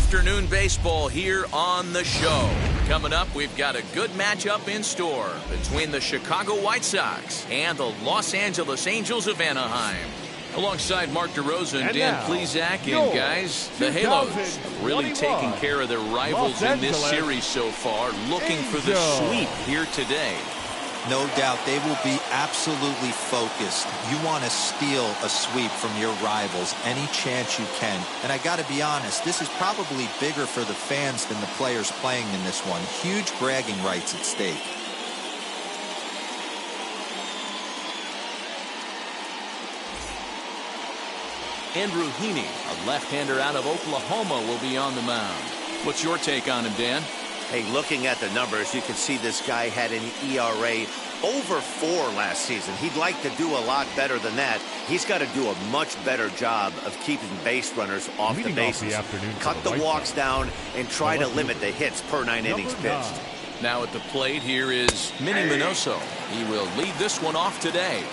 afternoon baseball here on the show. Coming up, we've got a good matchup in store between the Chicago White Sox and the Los Angeles Angels of Anaheim. Alongside Mark DeRosa and Dan Plesac, and guys, the Halos really taking care of their rivals in this series so far, looking for the sweep here today. No doubt they will be absolutely focused. You want to steal a sweep from your rivals any chance you can. And I got to be honest, this is probably bigger for the fans than the players playing in this one. Huge bragging rights at stake. Andrew Heaney, a left-hander out of Oklahoma, will be on the mound. What's your take on him, Dan? Hey, looking at the numbers, you can see this guy had an ERA over 4 last season. He'd like to do a lot better than that. He's got to do a much better job of keeping base runners off the bases. Cut the walks down and try to limit the hits per 9 innings pitched. Now at the plate here is Minnie Minoso. He will lead this one off today.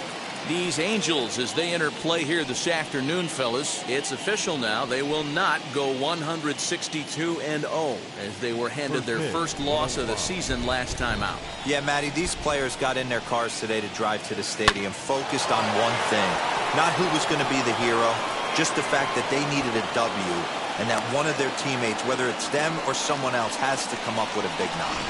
These Angels, as they enter play here this afternoon, fellas, it's official now. They will not go 162-0 as they were handed their first loss of the season last time out. Yeah, Matty, these players got in their cars today to drive to the stadium focused on one thing. Not who was going to be the hero, just the fact that they needed a W and that one of their teammates, whether it's them or someone else, has to come up with a big knock.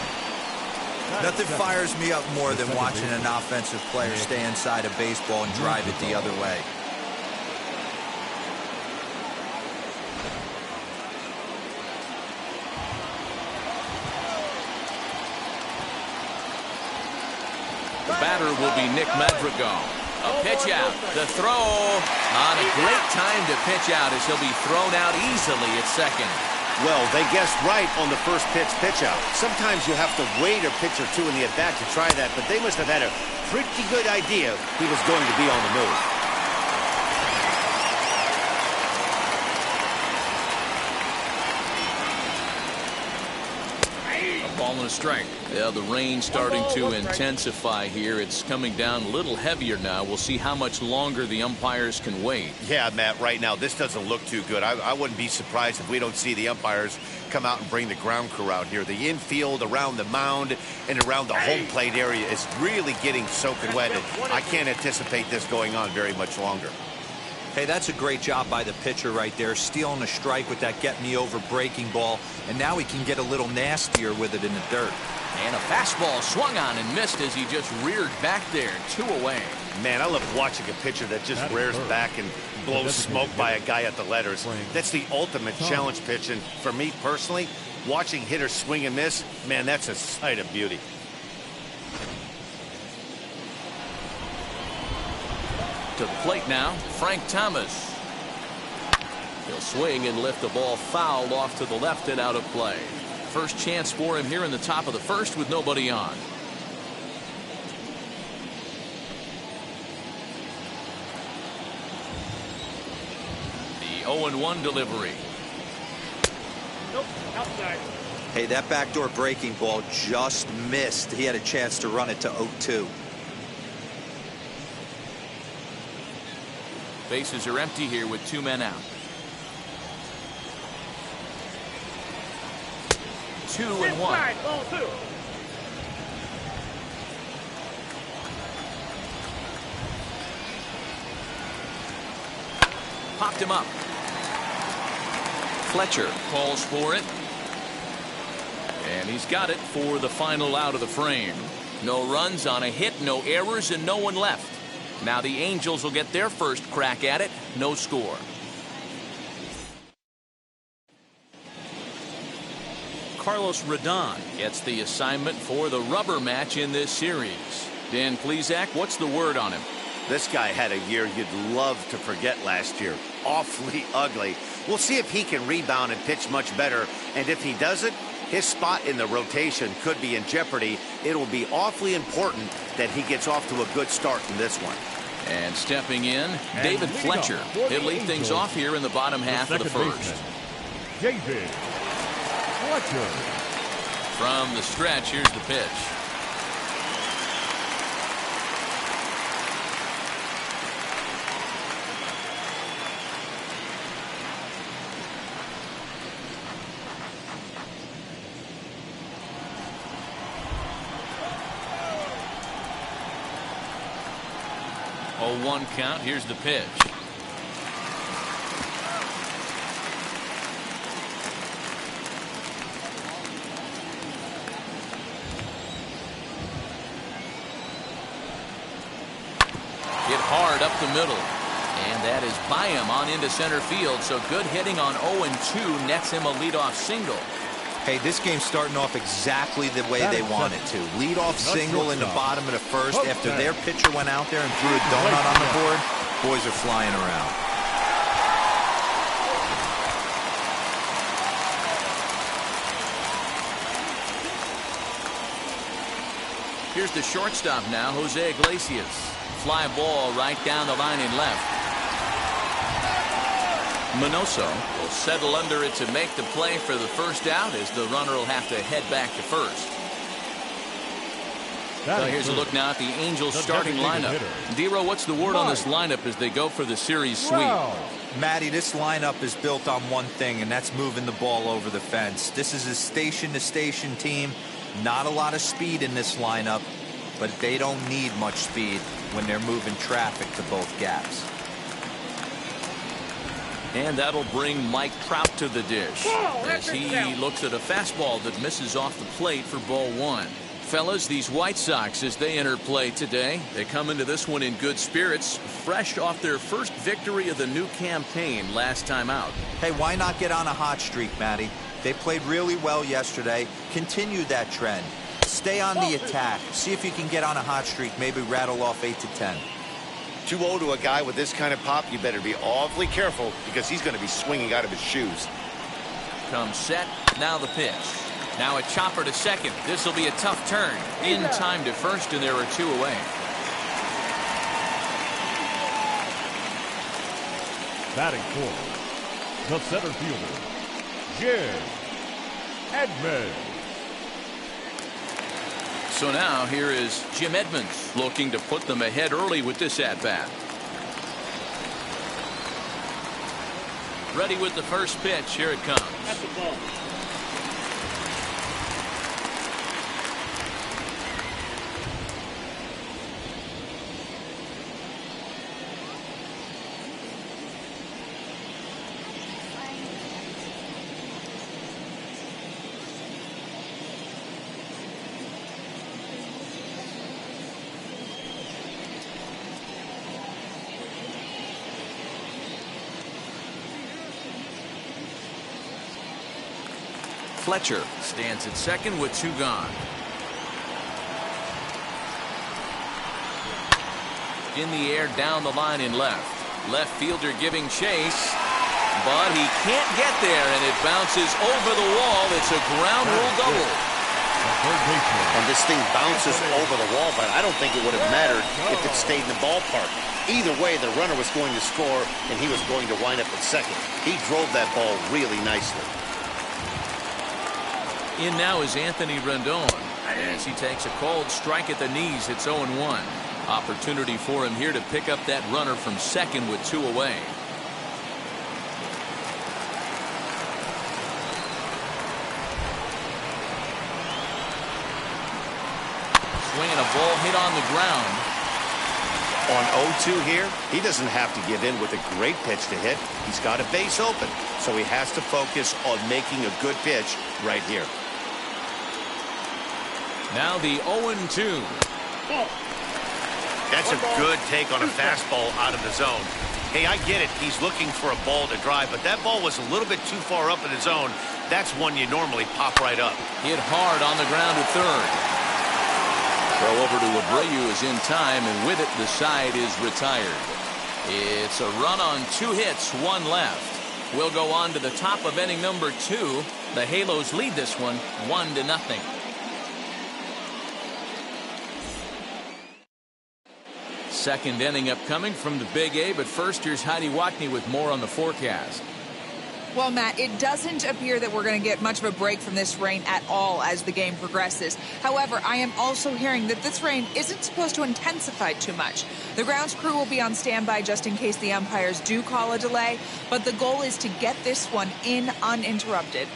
Nothing fires me up more than watching an offensive player stay inside of baseball and drive it the other way. The batter will be Nick Madrigal. A pitch out. The throw on a great time to pitch out as he'll be thrown out easily at second. Well, they guessed right on the first pitch out. Sometimes you have to wait a pitch or two in the at-bat to try that, but they must have had a pretty good idea he was going to be on the move. Ball and a strike. Yeah, the rain starting to intensify here. It's coming down a little heavier now. We'll see how much longer the umpires can wait. Yeah, Matt, right now this doesn't look too good. I wouldn't be surprised if we don't see the umpires come out and bring the ground crew out here. The infield around the mound and around the home plate area is really getting soaking wet. And I can't anticipate this going on very much longer. Hey, that's a great job by the pitcher right there, stealing a strike with that get-me-over breaking ball, and now he can get a little nastier with it in the dirt. And a fastball swung on and missed as he just reared back there, 2 away. Man, I love watching a pitcher that just rears back and blows smoke by a guy at the letters. That's the ultimate challenge pitch, and for me personally, watching hitters swing and miss, man, that's a sight of beauty. To the plate now, Frank Thomas. He'll swing and lift the ball foul off to the left and out of play. First chance for him here in the top of the first with nobody on. The 0-1 delivery. Nope, outside. Hey, that backdoor breaking ball just missed. He had a chance to run it to 0-2. Bases are empty here with 2 men out. 2-1. Ball 2. Popped him up. Fletcher calls for it. And he's got it for the final out of the frame. No runs on a hit, no errors, and no one left. Now the Angels will get their first crack at it. No score. Carlos Rodon gets the assignment for the rubber match in this series. Dan Plesac, what's the word on him? This guy had a year you'd love to forget last year. Awfully ugly. We'll see if he can rebound and pitch much better. And if he doesn't, his spot in the rotation could be in jeopardy. It will be awfully important that he gets off to a good start in this one. And stepping in, David Fletcher. He'll lead things off here in the bottom half of the first. David Fletcher. From the stretch, here's the pitch. 0-1 count. Here's the pitch. Hit hard up the middle. And that is by him on into center field. So good hitting on 0-2 nets him a leadoff single. Hey, this game's starting off exactly the way they want it to. Leadoff single in the bottom of the first after their pitcher went out there and threw a donut on the board. Boys are flying around. Here's the shortstop now, Jose Iglesias. Fly ball right down the line in left. Minoso will settle under it to make the play for the first out as the runner will have to head back to first. So here's a look now at the Angels starting lineup. Dero, what's the word on this lineup as they go for the series sweep? Matty, this lineup is built on one thing, and that's moving the ball over the fence. This is a station-to-station team. Not a lot of speed in this lineup, but they don't need much speed when they're moving traffic to both gaps. And that'll bring Mike Trout to the dish as he looks at a fastball that misses off the plate for ball one. Fellas, these White Sox, as they enter play today, they come into this one in good spirits, fresh off their first victory of the new campaign last time out. Hey, why not get on a hot streak, Matty? They played really well yesterday. Continue that trend. Stay on the attack. See if you can get on a hot streak, maybe rattle off 8 to 10. 2-0 to a guy with this kind of pop, you better be awfully careful because he's going to be swinging out of his shoes. Comes set. Now the pitch. Now a chopper to second. This will be a tough turn. In time to first, and there are 2 away. Batting fourth, the center fielder, Jim Edmonds. So now here is Jim Edmonds looking to put them ahead early with this at-bat. Ready with the first pitch. Here it comes. That's the ball. Fletcher stands at second with 2 gone. In the air down the line in left. Left fielder giving chase, but he can't get there, and it bounces over the wall. It's a ground rule double. And this thing bounces over the wall, but I don't think it would have mattered if it stayed in the ballpark. Either way, the runner was going to score, and he was going to wind up at second. He drove that ball really nicely. In now is Anthony Rendon as he takes a cold strike at the knees. It's 0-1. Opportunity for him here to pick up that runner from second with 2 away. Swinging a ball hit on the ground. On 0-2 here, he doesn't have to give in with a great pitch to hit. He's got a base open, so he has to focus on making a good pitch right here. Now the 0-2. That's a good take on a fastball out of the zone. Hey, I get it. He's looking for a ball to drive, but that ball was a little bit too far up in the zone. That's one you normally pop right up. Hit hard on the ground at third. Throw over to Abreu is in time, and with it, the side is retired. It's a run on 2 hits, 1 left. We'll go on to the top of inning number 2. The Halos lead this one 1-0. Second inning upcoming from the Big A, but first here's Heidi Wackney with more on the forecast. Well, Matt, it doesn't appear that we're going to get much of a break from this rain at all as the game progresses. However, I am also hearing that this rain isn't supposed to intensify too much. The grounds crew will be on standby just in case the umpires do call a delay, but the goal is to get this one in uninterrupted.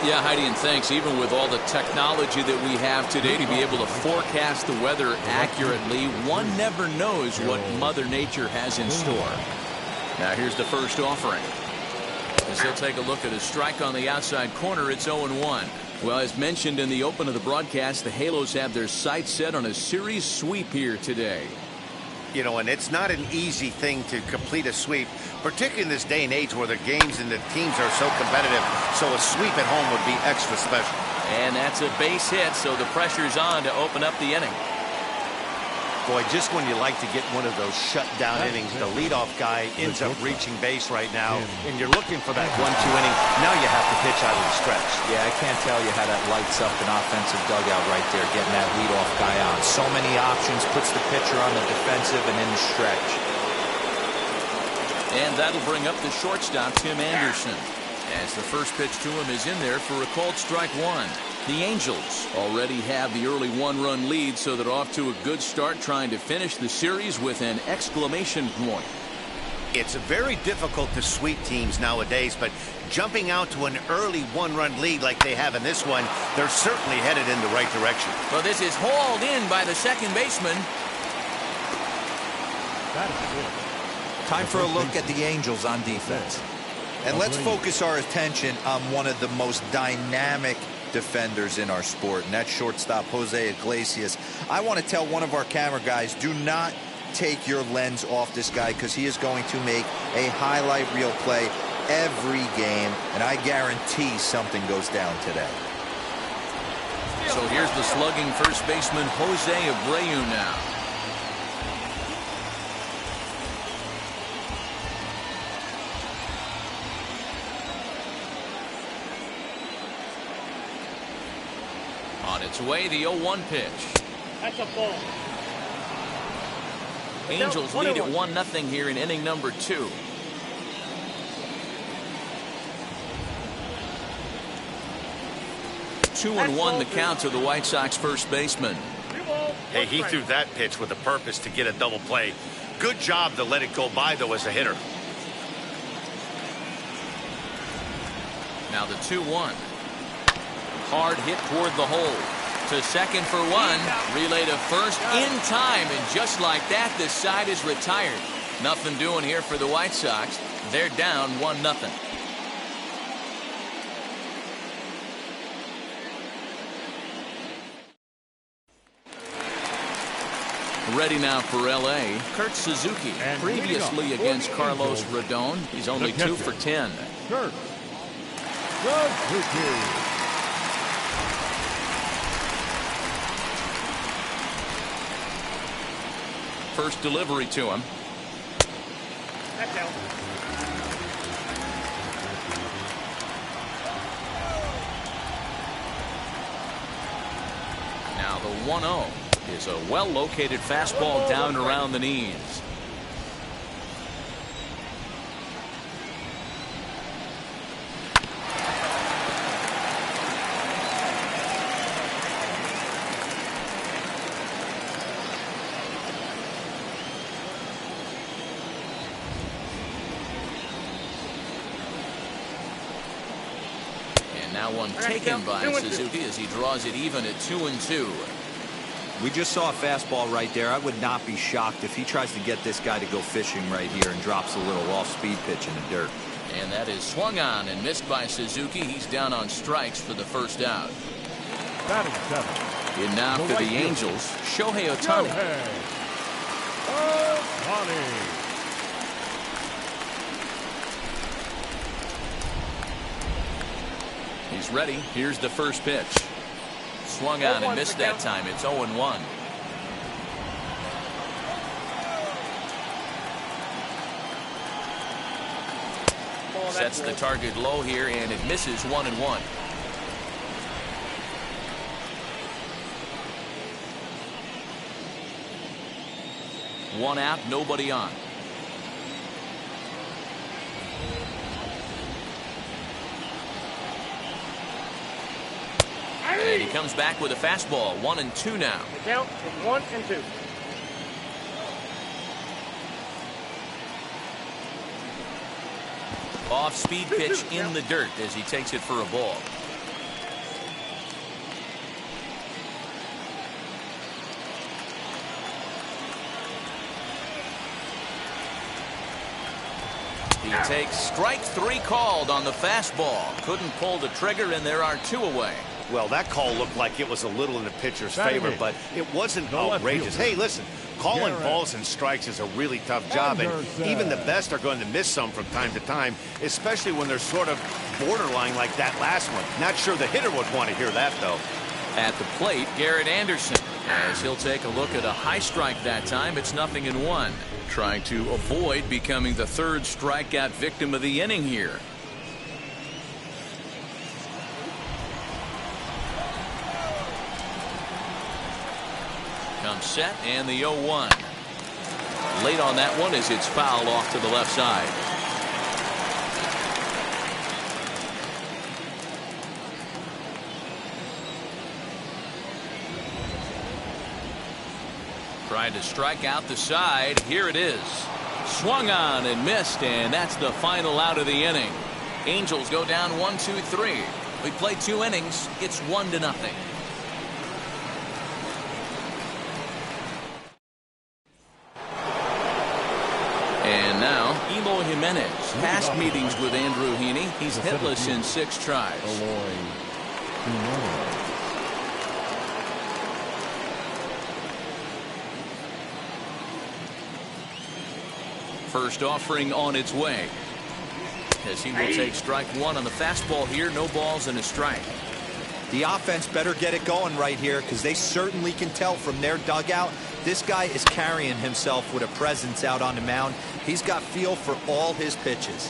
Yeah, Heidi, and thanks. Even with all the technology that we have today to be able to forecast the weather accurately, one never knows what Mother Nature has in store. Now here's the first offering. As he'll take a look at a strike on the outside corner, it's 0-1. Well, as mentioned in the open of the broadcast, the Halos have their sights set on a series sweep here today. You know, and it's not an easy thing to complete a sweep, particularly in this day and age where the games and the teams are so competitive. So a sweep at home would be extra special. And that's a base hit, so the pressure's on to open up the inning. Boy, just when you like to get one of those shutdown innings, the leadoff guy ends up reaching base right now, and you're looking for that 1-2 inning. Now you have to pitch out of the stretch. Yeah, I can't tell you how that lights up an offensive dugout right there, getting that leadoff guy on. So many options, puts the pitcher on the defensive and in the stretch. And that'll bring up the shortstop, Tim Anderson, as the first pitch to him is in there for a called strike one. The Angels already have the early one-run lead, so they're off to a good start trying to finish the series with an exclamation point. It's very difficult to sweep teams nowadays, but jumping out to an early one-run lead like they have in this one, they're certainly headed in the right direction. Well, this is hauled in by the second baseman. Time for a look at the Angels on defense. And let's focus our attention on one of the most dynamic defenders in our sport, and that's shortstop Jose Iglesias. I want to tell one of our camera guys, do not take your lens off this guy, because he is going to make a highlight reel play every game, and I guarantee something goes down today. So here's the slugging first baseman Jose Abreu now. On its way, the 0-1 pitch. That's a ball. Angels lead at 1-0 here in inning number 2. Two and one the count to the White Sox first baseman. Hey, he threw that pitch with a purpose to get a double play. Good job to let it go by, though, as a hitter. Now the 2-1. Hard hit toward the hole. To second for one. Relay to first in time. And just like that, this side is retired. Nothing doing here for the White Sox. They're down 1-0. Ready now for L.A. Kurt Suzuki. And Previously against Carlos Rodon. He's only 2 for 10. Kurt Suzuki. First delivery to him. Now the 1-0 is a well-located fastball down around the knees. Now one taken by Suzuki as he draws it even at 2-2. We just saw a fastball right there. I would not be shocked if he tries to get this guy to go fishing right here and drops a little off-speed pitch in the dirt. And that is swung on and missed by Suzuki. He's down on strikes for the first out. Batting seven. In now for the Angels, Shohei Ohtani. Ohtani. He's ready. Here's the first pitch. Swung on and missed that time. It's 0-1. Sets the target low here, and it misses 1-1. One out, nobody on. And he comes back with a fastball. 1-2 now. The count is 1-2. Off-speed pitch in the dirt as he takes it for a ball. He takes strike 3 called on the fastball. Couldn't pull the trigger, and there are 2 away. Well, that call looked like it was a little in the pitcher's favor, but it wasn't outrageous. Hey, listen, calling balls and strikes is a really tough job, and even the best are going to miss some from time to time, especially when they're sort of borderline like that last one. Not sure the hitter would want to hear that, though. At the plate, Garrett Anderson, as he'll take a look at a high strike that time. It's 0-1. Trying to avoid becoming the 3rd strikeout victim of the inning here. Comes set, and the 0-1. Late on that one as it's fouled off to the left side. Tried to strike out the side. Here it is. Swung on and missed, and that's the final out of the inning. Angels go down 1-2-3. We played 2 innings. It's 1-0. And now, Eloy Jimenez. Past meetings with Andrew Heaney. He's hitless in 6 tries. First offering on its way, as he will take strike 1 on the fastball here. No balls and a strike. The offense better get it going right here, because they certainly can tell from their dugout this guy is carrying himself with a presence out on the mound. He's got feel for all his pitches.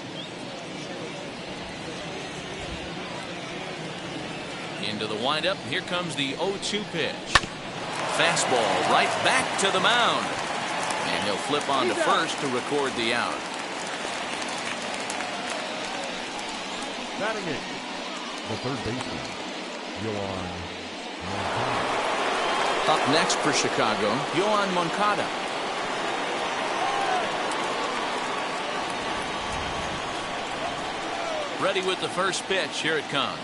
Into the windup. Here comes the 0-2 pitch. Fastball right back to the mound. And he'll flip on to first to record the out. Batting it, the 3rd baseman, Yoan Moncada. Up next for Chicago, Yoan Moncada. Ready with the first pitch. Here it comes.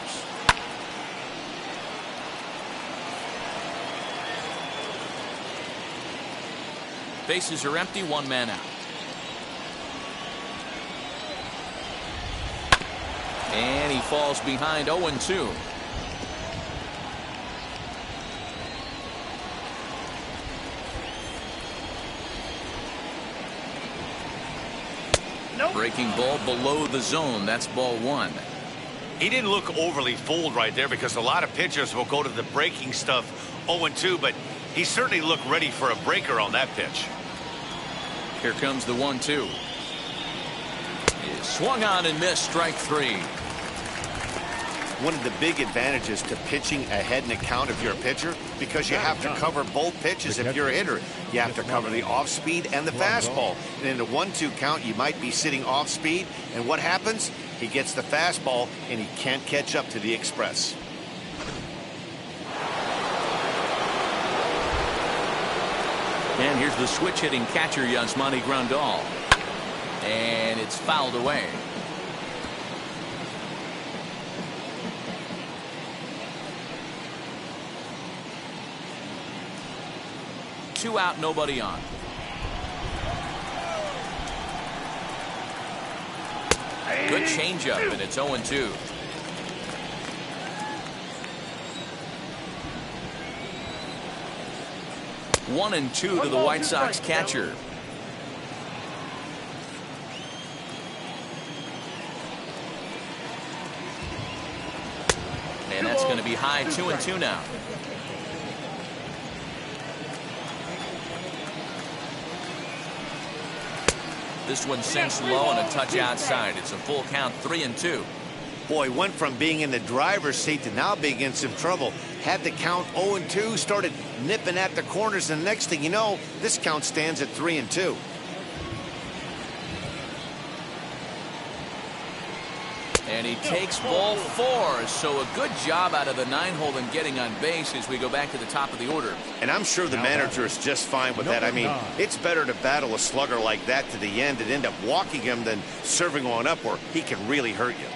Bases are empty, 1 man out. And he falls behind 0-2. Nope. Breaking ball below the zone. That's ball 1. He didn't look overly fooled right there, because a lot of pitchers will go to the breaking stuff 0-2, but he certainly looked ready for a breaker on that pitch. Here comes the 1-2. Swung on and missed, strike 3. One of the big advantages to pitching ahead in the count if you're a pitcher, because you have to cover both pitches if you're a hitter. You have to cover the off speed and the fastball. And in the 1-2 count, you might be sitting off speed, and what happens? He gets the fastball and he can't catch up to the express. And here's the switch hitting catcher, Yasmani Grandal. And it's fouled away. Two out, nobody on. Good changeup, and it's 0-2. One and two to the White Sox catcher. And that's going to be high, 2-2 now. This one sinks low and a touch outside. It's a full count, 3-2. Boy, went from being in the driver's seat to now being in some trouble. Had the count 0-2, started nipping at the corners, and the next thing you know, this count stands at 3-2. And he takes ball 4, so a good job out of the 9-hole in getting on base as we go back to the top of the order. And I'm sure the manager is just fine with that. I mean, it's better to battle a slugger like that to the end and end up walking him than serving on up where he can really hurt you.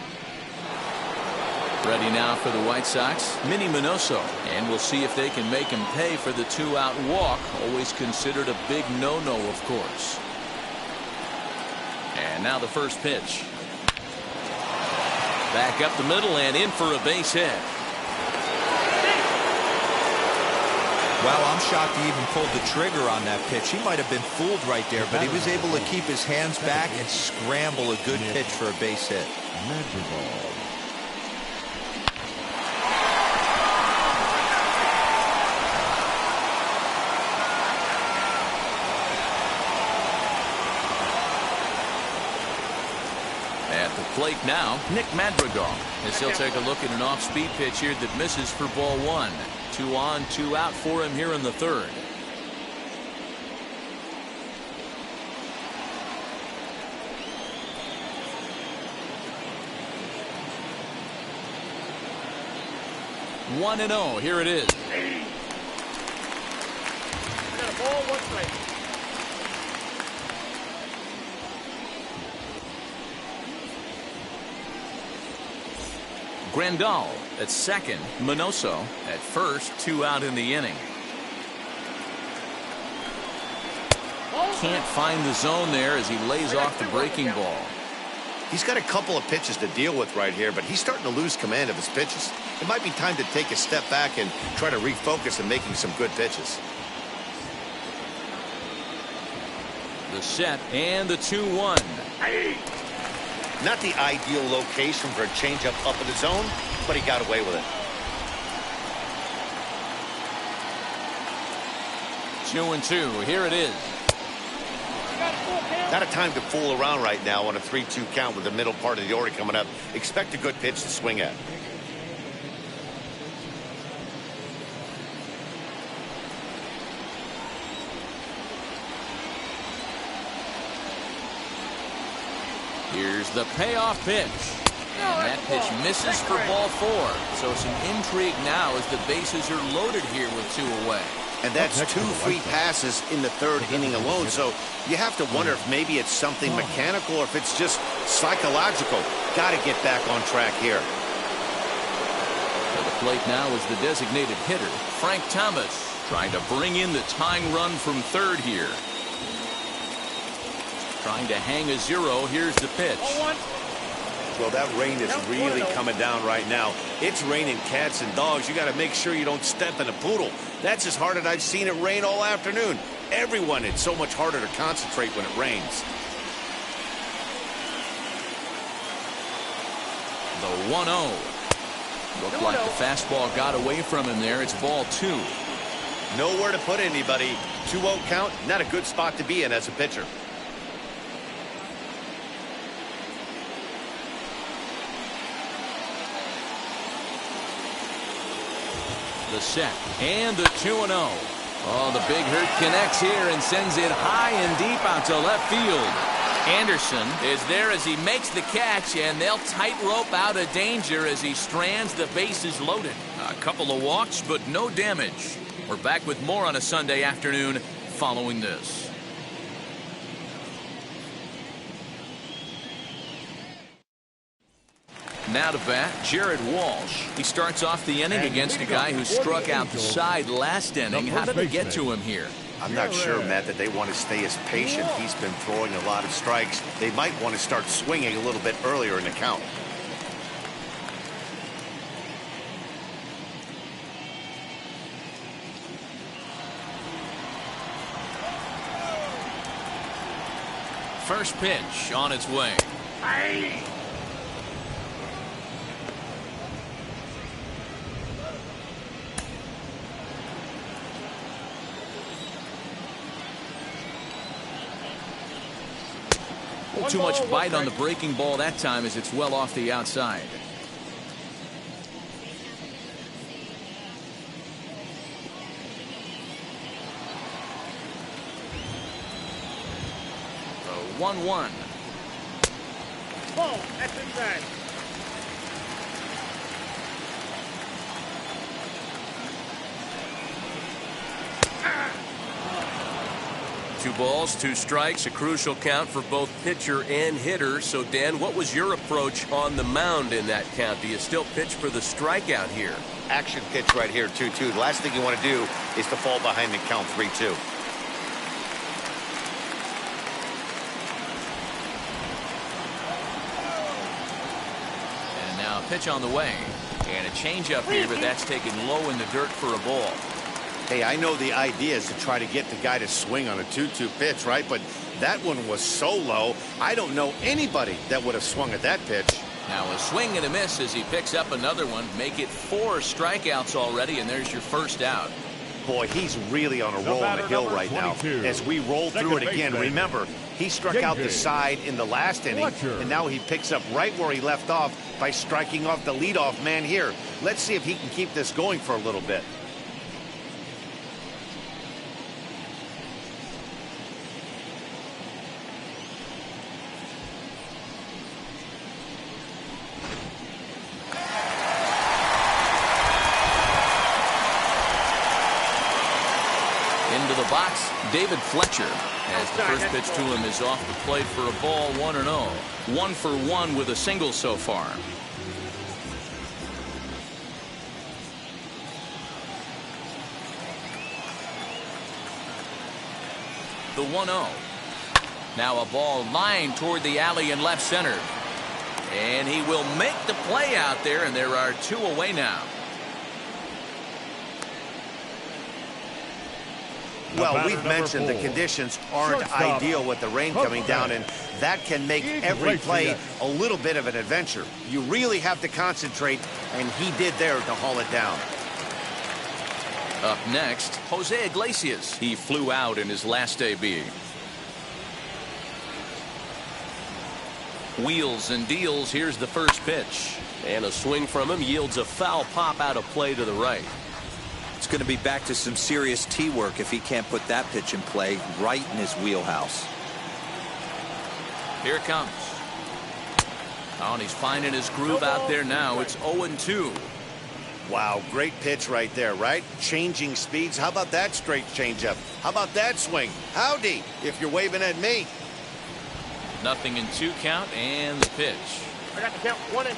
Ready now for the White Sox, Minnie Minoso. And we'll see if they can make him pay for the 2-out walk. Always considered a big no-no, of course. And now the first pitch. Back up the middle and in for a base hit. Well, I'm shocked he even pulled the trigger on that pitch. He might have been fooled right there, but he was able to keep his hands back and scramble a good pitch for a base hit. Madrigal. At the plate now, Nick Madrigal, as he'll take a look at an off-speed pitch here that misses for ball one. 2 on, 2 out for him here in the third. One and 0. Here it is. Got a ball, 1 strike. Grandal at second. Minoso at first. 2 out in the inning. Can't find the zone there as he lays off the breaking ball. He's got a couple of pitches to deal with right here, but he's starting to lose command of his pitches. It might be time to take a step back and try to refocus on making some good pitches. The set and the 2-1. Not the ideal location for a changeup up in the zone, but he got away with it. 2-2. Here it is. Not a time to fool around right now on a 3-2 count with the middle part of the order coming up. Expect a good pitch to swing at. Here's the payoff pitch. And that pitch misses for ball 4. So some intrigue now as the bases are loaded here with 2 away. And that's 2 free passes in the third inning alone. So you have to wonder if maybe it's something mechanical or if it's just psychological. Got to get back on track here. At the plate now is the designated hitter, Frank Thomas, trying to bring in the tying run from third here. Trying to hang a 0. Here's the pitch. Well, that rain is really coming down right now. It's raining cats and dogs. You got to make sure you don't step in a poodle. That's as hard as I've seen it rain all afternoon. Everyone, it's so much harder to concentrate when it rains. The 1-0. Looked like the fastball got away from him there. It's ball 2. Nowhere to put anybody. 2-0 count, not a good spot to be in as a pitcher. The set and the 2-0. Oh, the big hurt connects here and sends it high and deep out to left field. Anderson is there as he makes the catch, and they'll tightrope out of danger as he strands the bases loaded. A couple of walks, but no damage. We're back with more on a Sunday afternoon following this. Now to bat, Jared Walsh. He starts off the inning against a guy who struck out the side last inning. How did they get to him here? I'm not sure, Matt, that they want to stay as patient. He's been throwing a lot of strikes. They might want to start swinging a little bit earlier in the count. First pitch on its way. Too much bite on the breaking ball that time as it's well off the outside. The 1-1. Ball, that's inside. Two balls, 2 strikes, a crucial count for both pitcher and hitter. So, Dan, what was your approach on the mound in that count? Do you still pitch for the strikeout here? Action pitch right here, 2-2. The last thing you want to do is to fall behind the count 3-2. pitch on the way. And a changeup here, but that's taken low in the dirt for a ball. Hey, I know the idea is to try to get the guy to swing on a 2-2 pitch, right? But that one was so low, I don't know anybody that would have swung at that pitch. Now a swing and a miss as he picks up another one. Make it 4 strikeouts already, and there's your first out. Boy, he's really on a roll on the hill right now. As we roll through it again, remember, he struck out the side in the last inning, and now he picks up right where he left off by striking off the leadoff man here. Let's see if he can keep this going for a little bit. Into the box, David Fletcher, as the first pitch to him is off the plate for a ball, 1-0. 1 for 1 with a single so far. The 1-0. Now a ball lined toward the alley in left center. And he will make the play out there, and there are 2 away now. Well, we've mentioned the conditions aren't ideal with the rain coming down, and that can make every play a little bit of an adventure. You really have to concentrate, and he did there to haul it down. Up next, Jose Iglesias. He flew out in his last AB. Wheels and deals. Here's the first pitch. And a swing from him yields a foul pop out of play to the right. It's going to be back to some serious tee work if he can't put that pitch in play right in his wheelhouse. Here it comes. Oh, and he's finding his groove out there now. It's 0-2. Wow, great pitch right there, right? Changing speeds. How about that straight changeup? How about that swing? Howdy, if you're waving at me. Nothing in 2 count, and the pitch. I got the count 1 and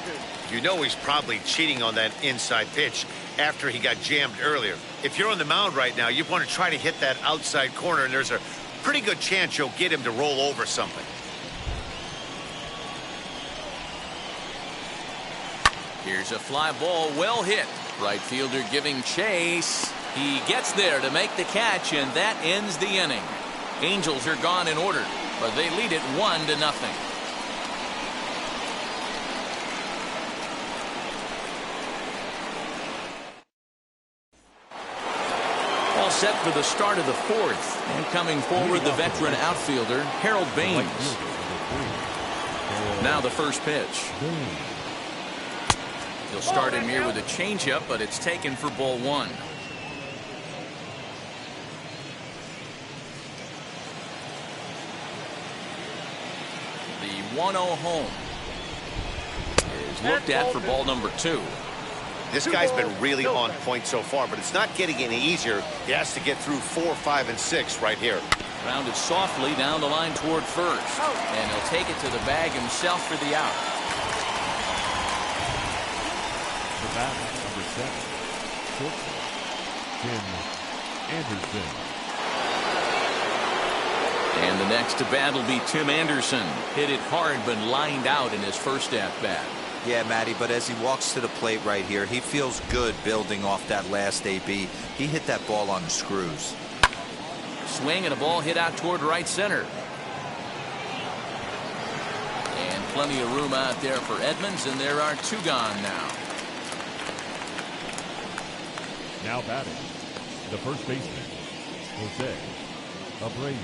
2. You know he's probably cheating on that inside pitch after he got jammed earlier. If you're on the mound right now, you want to try to hit that outside corner, and there's a pretty good chance you'll get him to roll over something. Here's a fly ball, well hit. Right fielder giving chase. He gets there to make the catch, and that ends the inning. Angels are gone in order, but they lead it 1-0. All set for the start of the 4th. And coming forward, the veteran outfielder, Harold Baines. Now the first pitch. He'll start him here with a changeup, but it's taken for ball 1. The 1-0 home is looked at for ball number 2. This guy's been really on point so far, but it's not getting any easier. He has to get through 4, 5, and 6 right here. Grounded softly down the line toward first. And he'll take it to the bag himself for the out. The batter, number 7, shortstop, Tim Anderson. And the next to bat will be Tim Anderson. Hit it hard, but lined out in his first at-bat. Yeah, Matty, but as he walks to the plate right here, he feels good building off that last AB. He hit that ball on the screws. Swing and a ball hit out toward right center. And plenty of room out there for Edmonds, and there are 2 gone now. Now batting, the first baseman, Jose Abreu.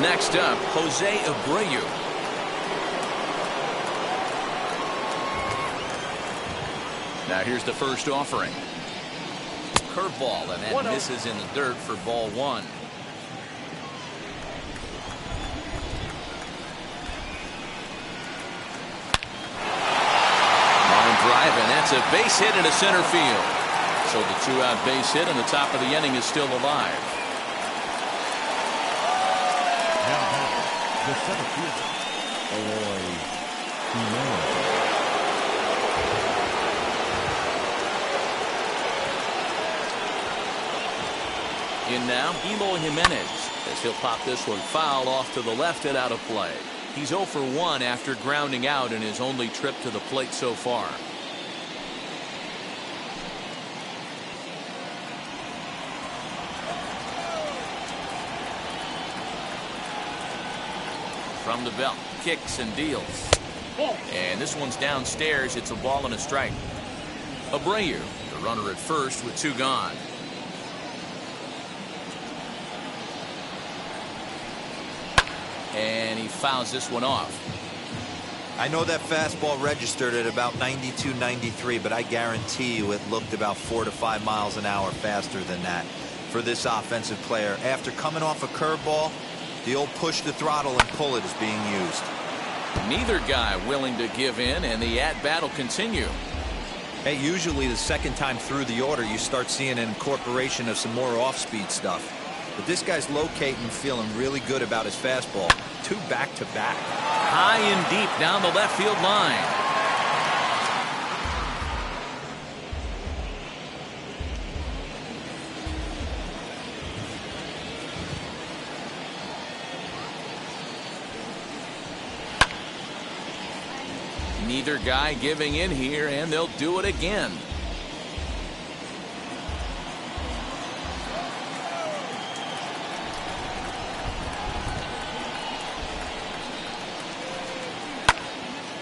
Next up, Jose Abreu. Now here's the first offering. Curveball, and that misses in the dirt for ball 1. Line drive, and that's a base hit into center field. So the 2-out base hit, and the top of the inning is still alive. The center fielder, Eloy Jimenez. In now, Eloy Jimenez. as he'll pop this one foul off to the left and out of play. He's 0 for 1 after grounding out in his only trip to the plate so far. From the belt, kicks and deals. And this one's downstairs. It's a ball and a strike. Abreu, the runner at first with 2 gone. And he fouls this one off. I know that fastball registered at about 92, 93, but I guarantee you it looked about 4 to 5 miles an hour faster than that for this offensive player. After coming off a curveball, the old push the throttle and pull it is being used. Neither guy willing to give in, and the at-bat will continue. Hey, usually the second time through the order, you start seeing an incorporation of some more off-speed stuff. But this guy's locating, feeling really good about his fastball. 2 back-to-back. High and deep down the left field line. Neither guy giving in here, and they'll do it again.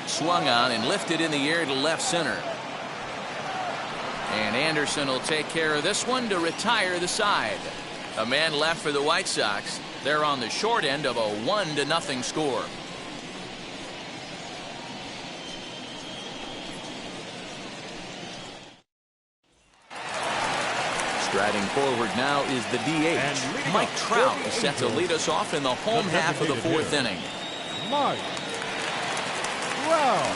Swung on and lifted in the air to left center. And Anderson will take care of this one to retire the side. A man left for the White Sox. They're on the short end of a 1-0 score. Striding forward now is the DH. Mike Trout is set to lead us off in the home half of the 4th inning. Mike Trout.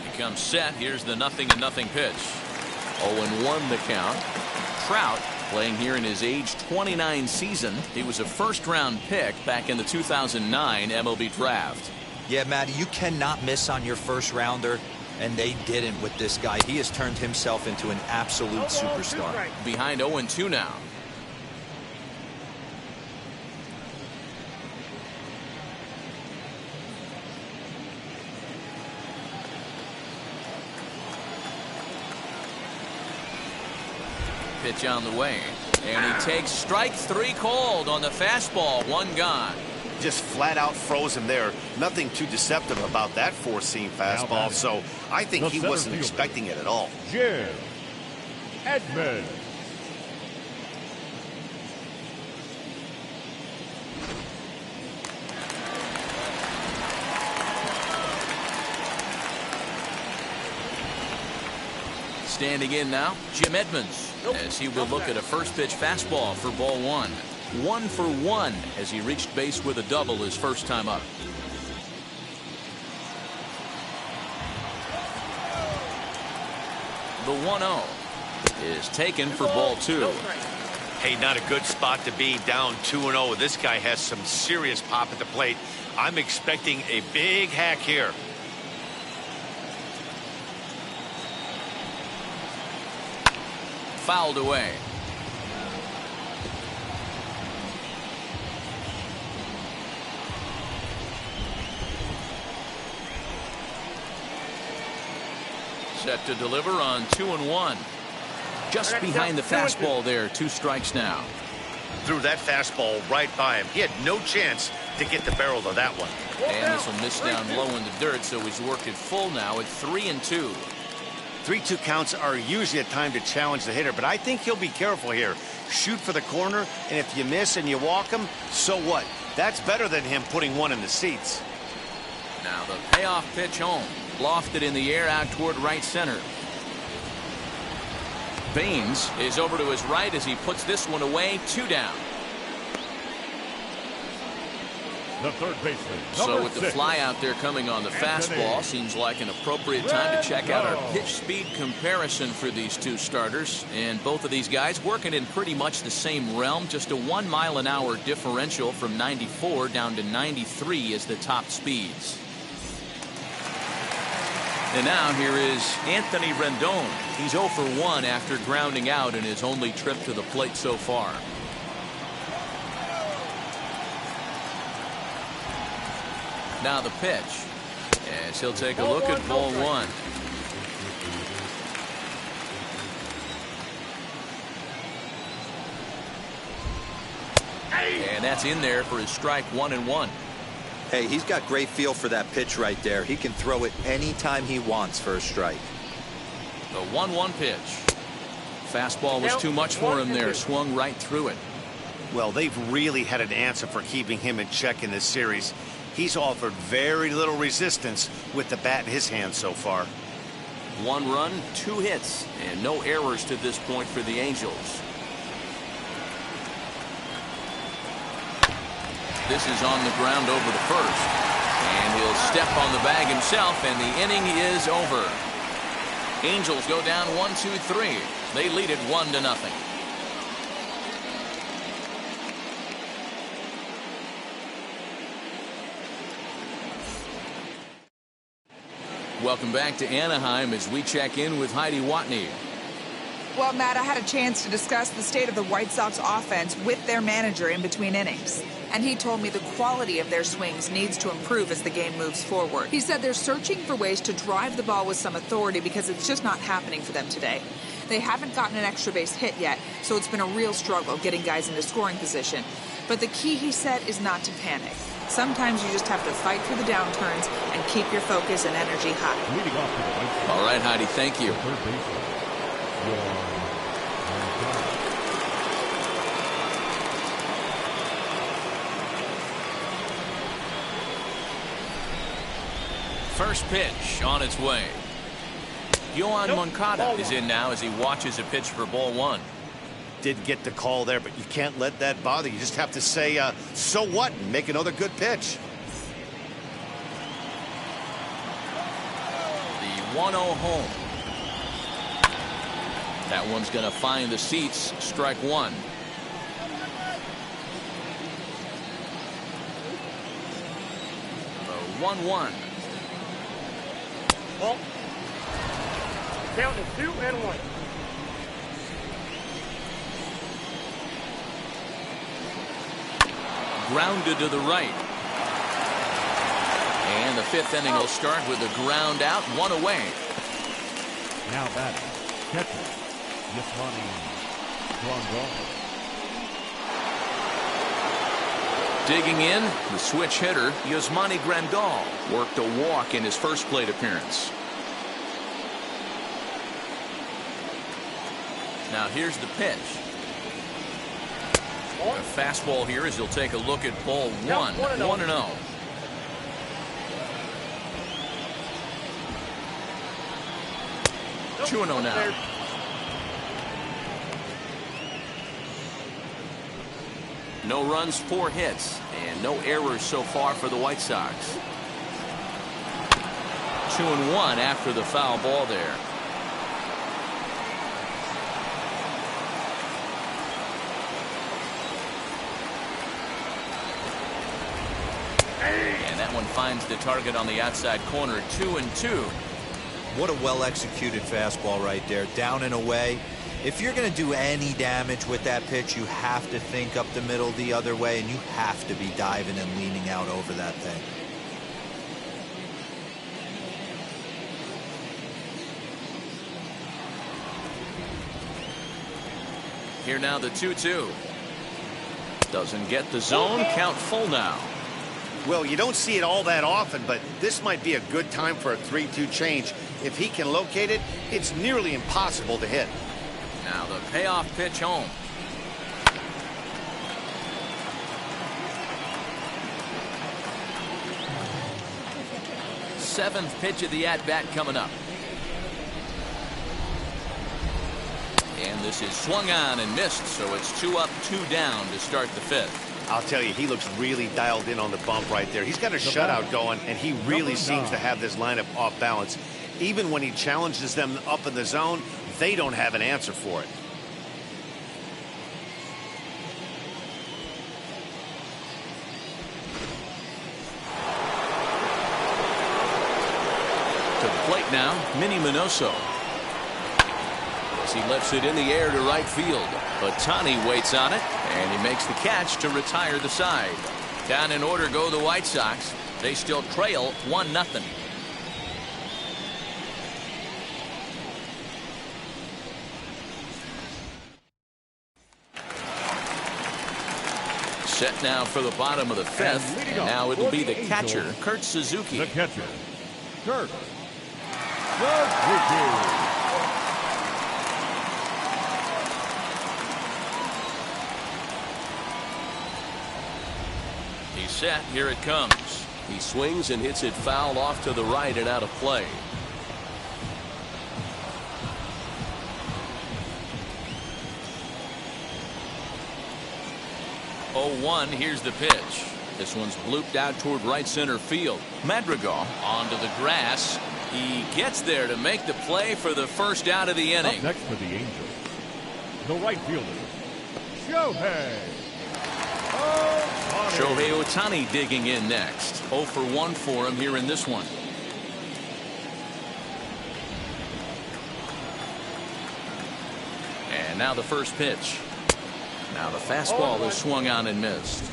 He comes set. Here's the 0-0 pitch. 0-1 the count. Trout playing here in his age 29 season. He was a first-round pick back in the 2009 MLB draft. Yeah, Matty, you cannot miss on your first rounder, and they didn't with this guy. He has turned himself into an absolute superstar. Behind 0-2 now. Pitch on the way, and he takes strike 3 called on the fastball. 1 gone. Just flat out froze him there. Nothing too deceptive about that 4-seam fastball, so I think he wasn't expecting it at all. Jim Edmonds. Standing in now, Jim Edmonds, as he will look at a first pitch fastball for ball 1. 1 for 1 as he reached base with a double his first time up. The 1-0 is taken for ball 2. Hey, not a good spot to be, down 2-0. This guy has some serious pop at the plate. I'm expecting a big hack here. Fouled away. Set to deliver on 2-1. Just behind the fastball there. 2 strikes now. Threw that fastball right by him. He had no chance to get the barrel of that one. And this will miss down low in the dirt, so he's worked it full now at 3-2. 3-2 counts are usually a time to challenge the hitter, but I think he'll be careful here. Shoot for the corner, and if you miss and you walk him, so what? That's better than him putting one in the seats. Now the payoff pitch home. Lofted in the air out toward right center. Baines is over to his right as he puts this one away. 2 down. The third baseman. So with the fly out there coming on the fastball, seems like an appropriate time to check out our pitch speed comparison for these 2 starters. And both of these guys working in pretty much the same realm. Just a 1 mile an hour differential from 94 down to 93 is the top speeds. And now here is Anthony Rendon. He's 0 for 1 after grounding out in his only trip to the plate so far. Now the pitch, as he'll take a look at ball 1. And that's in there for his strike 1-1. Hey, he's got great feel for that pitch right there. He can throw it anytime he wants for a strike. The 1-1 pitch. Fastball was too much for him there. Swung right through it. Well, they've really had an answer for keeping him in check in this series. He's offered very little resistance with the bat in his hand so far. 1 run, 2 hits, and no errors to this point for the Angels. This is on the ground over the first. And he'll step on the bag himself, and the inning is over. Angels go down 1-2-3. They lead it 1-0. Welcome back to Anaheim as we check in with Heidi Watney. Well, Matt, I had a chance to discuss the state of the White Sox offense with their manager in between innings. And he told me the quality of their swings needs to improve as the game moves forward. He said they're searching for ways to drive the ball with some authority because it's just not happening for them today. They haven't gotten an extra base hit yet, so it's been a real struggle getting guys into scoring position. But the key, he said, is not to panic. Sometimes you just have to fight through the downturns and keep your focus and energy high. Leading off for the White Sox. All right, Heidi, thank you. Third baseman, Yohan Moncada. First pitch on its way. Yohan Moncada is in now as he watches a pitch for ball 1. Did get the call there, but you can't let that bother you. Just have to say, so what, and make another good pitch. The 1-0 home. That one's going to find the seats. Strike 1. The 1-1. Ball. Count is 2-1. Grounded to the right. And the 5th inning will start with a ground out, 1 away. Now batting, catcher, Yasmani Grandal. Digging in, the switch hitter, Yasmani Grandal, worked a walk in his first plate appearance. Now here's the pitch. A fastball here as he'll take a look at ball 1. 1-0. Two and 0 now. No runs, 4 hits, and no errors so far for the White Sox. 2-1 after the foul ball there. And that one finds the target on the outside corner. 2-2. What a well-executed fastball right there. Down and away. If you're going to do any damage with that pitch, you have to think up the middle the other way, and you have to be diving and leaning out over that thing. Here now the 2-2. Doesn't get the zone. Count full now. Well, you don't see it all that often, but this might be a good time for a 3-2 change. If he can locate it, it's nearly impossible to hit. Now the payoff pitch home. Seventh pitch of the at-bat coming up. And this is swung on and missed, so it's 2 up, 2 down to start the 5th. I'll tell you, he looks really dialed in on the bump right there. He's got a shutout going, and he really seems to have this lineup off balance. Even when he challenges them up in the zone, they don't have an answer for it. To the plate now, Minnie Minoso. As he lifts it in the air to right field. Ohtani waits on it, and he makes the catch to retire the side. Down in order go the White Sox. They still trail 1-0. Set now for the bottom of the fifth. And now it'll be the catcher, Kurt Suzuki. The catcher, Kurt Suzuki. He's set. Here it comes. He swings and hits it foul off to the right and out of play. 0-1. Here's the pitch. This one's blooped out toward right center field. Madrigal onto the grass. He gets there to make the play for the first out of the inning. Up next for the Angels, the right fielder, Shohei Ohtani. Shohei Ohtani digging in next. 0 for 1 for him here in this one. And now the first pitch. Now the fastball is swung on and missed.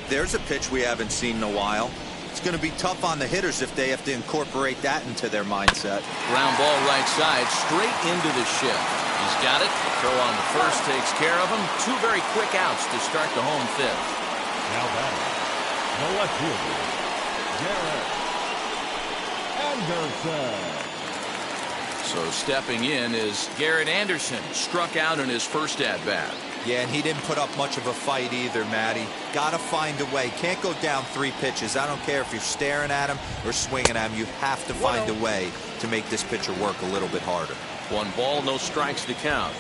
There's a pitch we haven't seen in a while. It's going to be tough on the hitters if they have to incorporate that into their mindset. Ground ball right side, straight into the shift. He's got it. The throw on the first takes care of him. 2 very quick outs to start the home fifth. Now batting, the left fielder, Garrett Anderson. So stepping in is Garrett Anderson. Struck out in his first at-bat. Yeah, and he didn't put up much of a fight either, Matty. Got to find a way. Can't go down 3 pitches. I don't care if you're staring at him or swinging at him. You have to find a way to make this pitcher work a little bit harder. 1 ball, no strikes to count.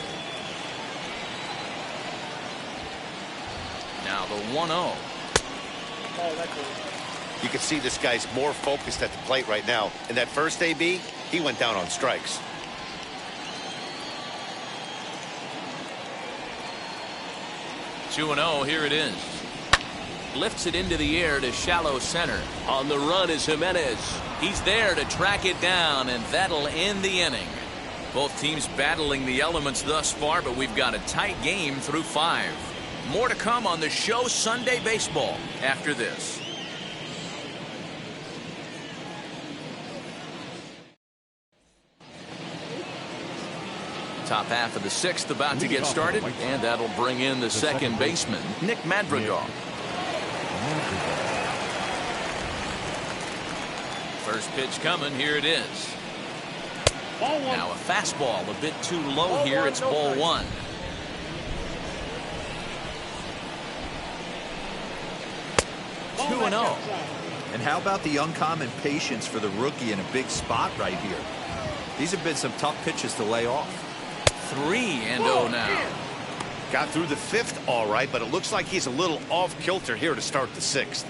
Now the 1-0. You can see this guy's more focused at the plate right now. In that first AB, he went down on strikes. 2-0, here it is. Lifts it into the air to shallow center. On the run is Jimenez. He's there to track it down, and that'll end the inning. Both teams battling the elements thus far, but we've got a tight game through 5. More to come on the show Sunday Baseball after this. Top half of the 6th about to get started, and that'll bring in the second baseman, Nick Madrigal. First pitch coming, here it is. Now a fastball a bit too low here. It's ball 1. Two and 0. And how about the uncommon patience for the rookie in a big spot right here? These have been some tough pitches to lay off. 3-0 now. Got through the 5th all right, but it looks like he's a little off kilter here to start the 6th.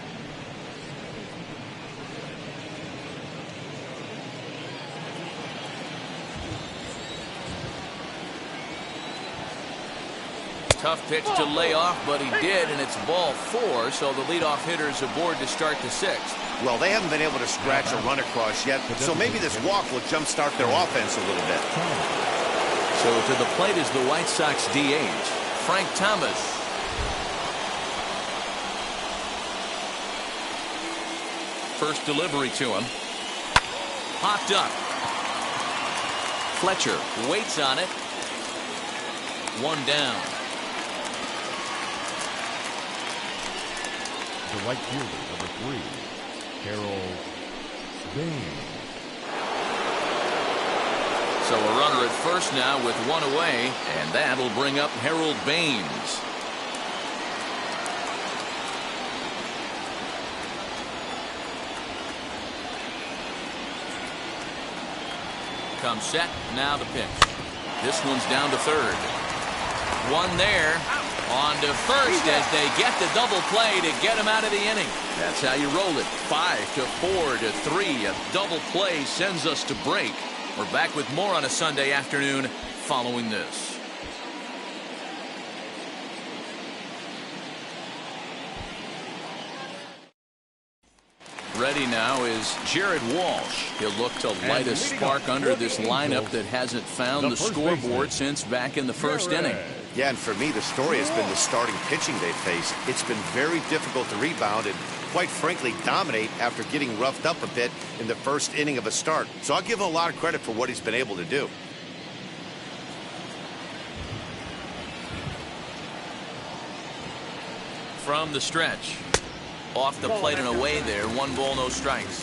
Tough pitch to lay off, but he did, and it's ball 4, so the leadoff hitter is aboard to start the 6th. Well, they haven't been able to scratch a run across yet, so maybe this walk will jumpstart their offense a little bit. So to the plate is the White Sox DH, Frank Thomas. First delivery to him. Popped up. Fletcher waits on it. 1 down. The right fielder, number 3, Harold Baines. So a runner at first now with 1 away, and that'll bring up Harold Baines. Comes set, now the pitch. This one's down to third. 1 there. On to first as they get the double play to get him out of the inning. That's how you roll it. 5 to 4 to 3. A double play sends us to break. We're back with more on a Sunday afternoon following this. Ready ready now is Jared Walsh. He'll look to light a spark under this lineup that hasn't found the scoreboard since back in the first inning. Yeah, and for me, the story has been the starting pitching they faced. It's been very difficult to rebound and, quite frankly, dominate after getting roughed up a bit in the first inning of a start. So I'll give him a lot of credit for what he's been able to do. From the stretch. Off the plate and away there. 1 ball, no strikes.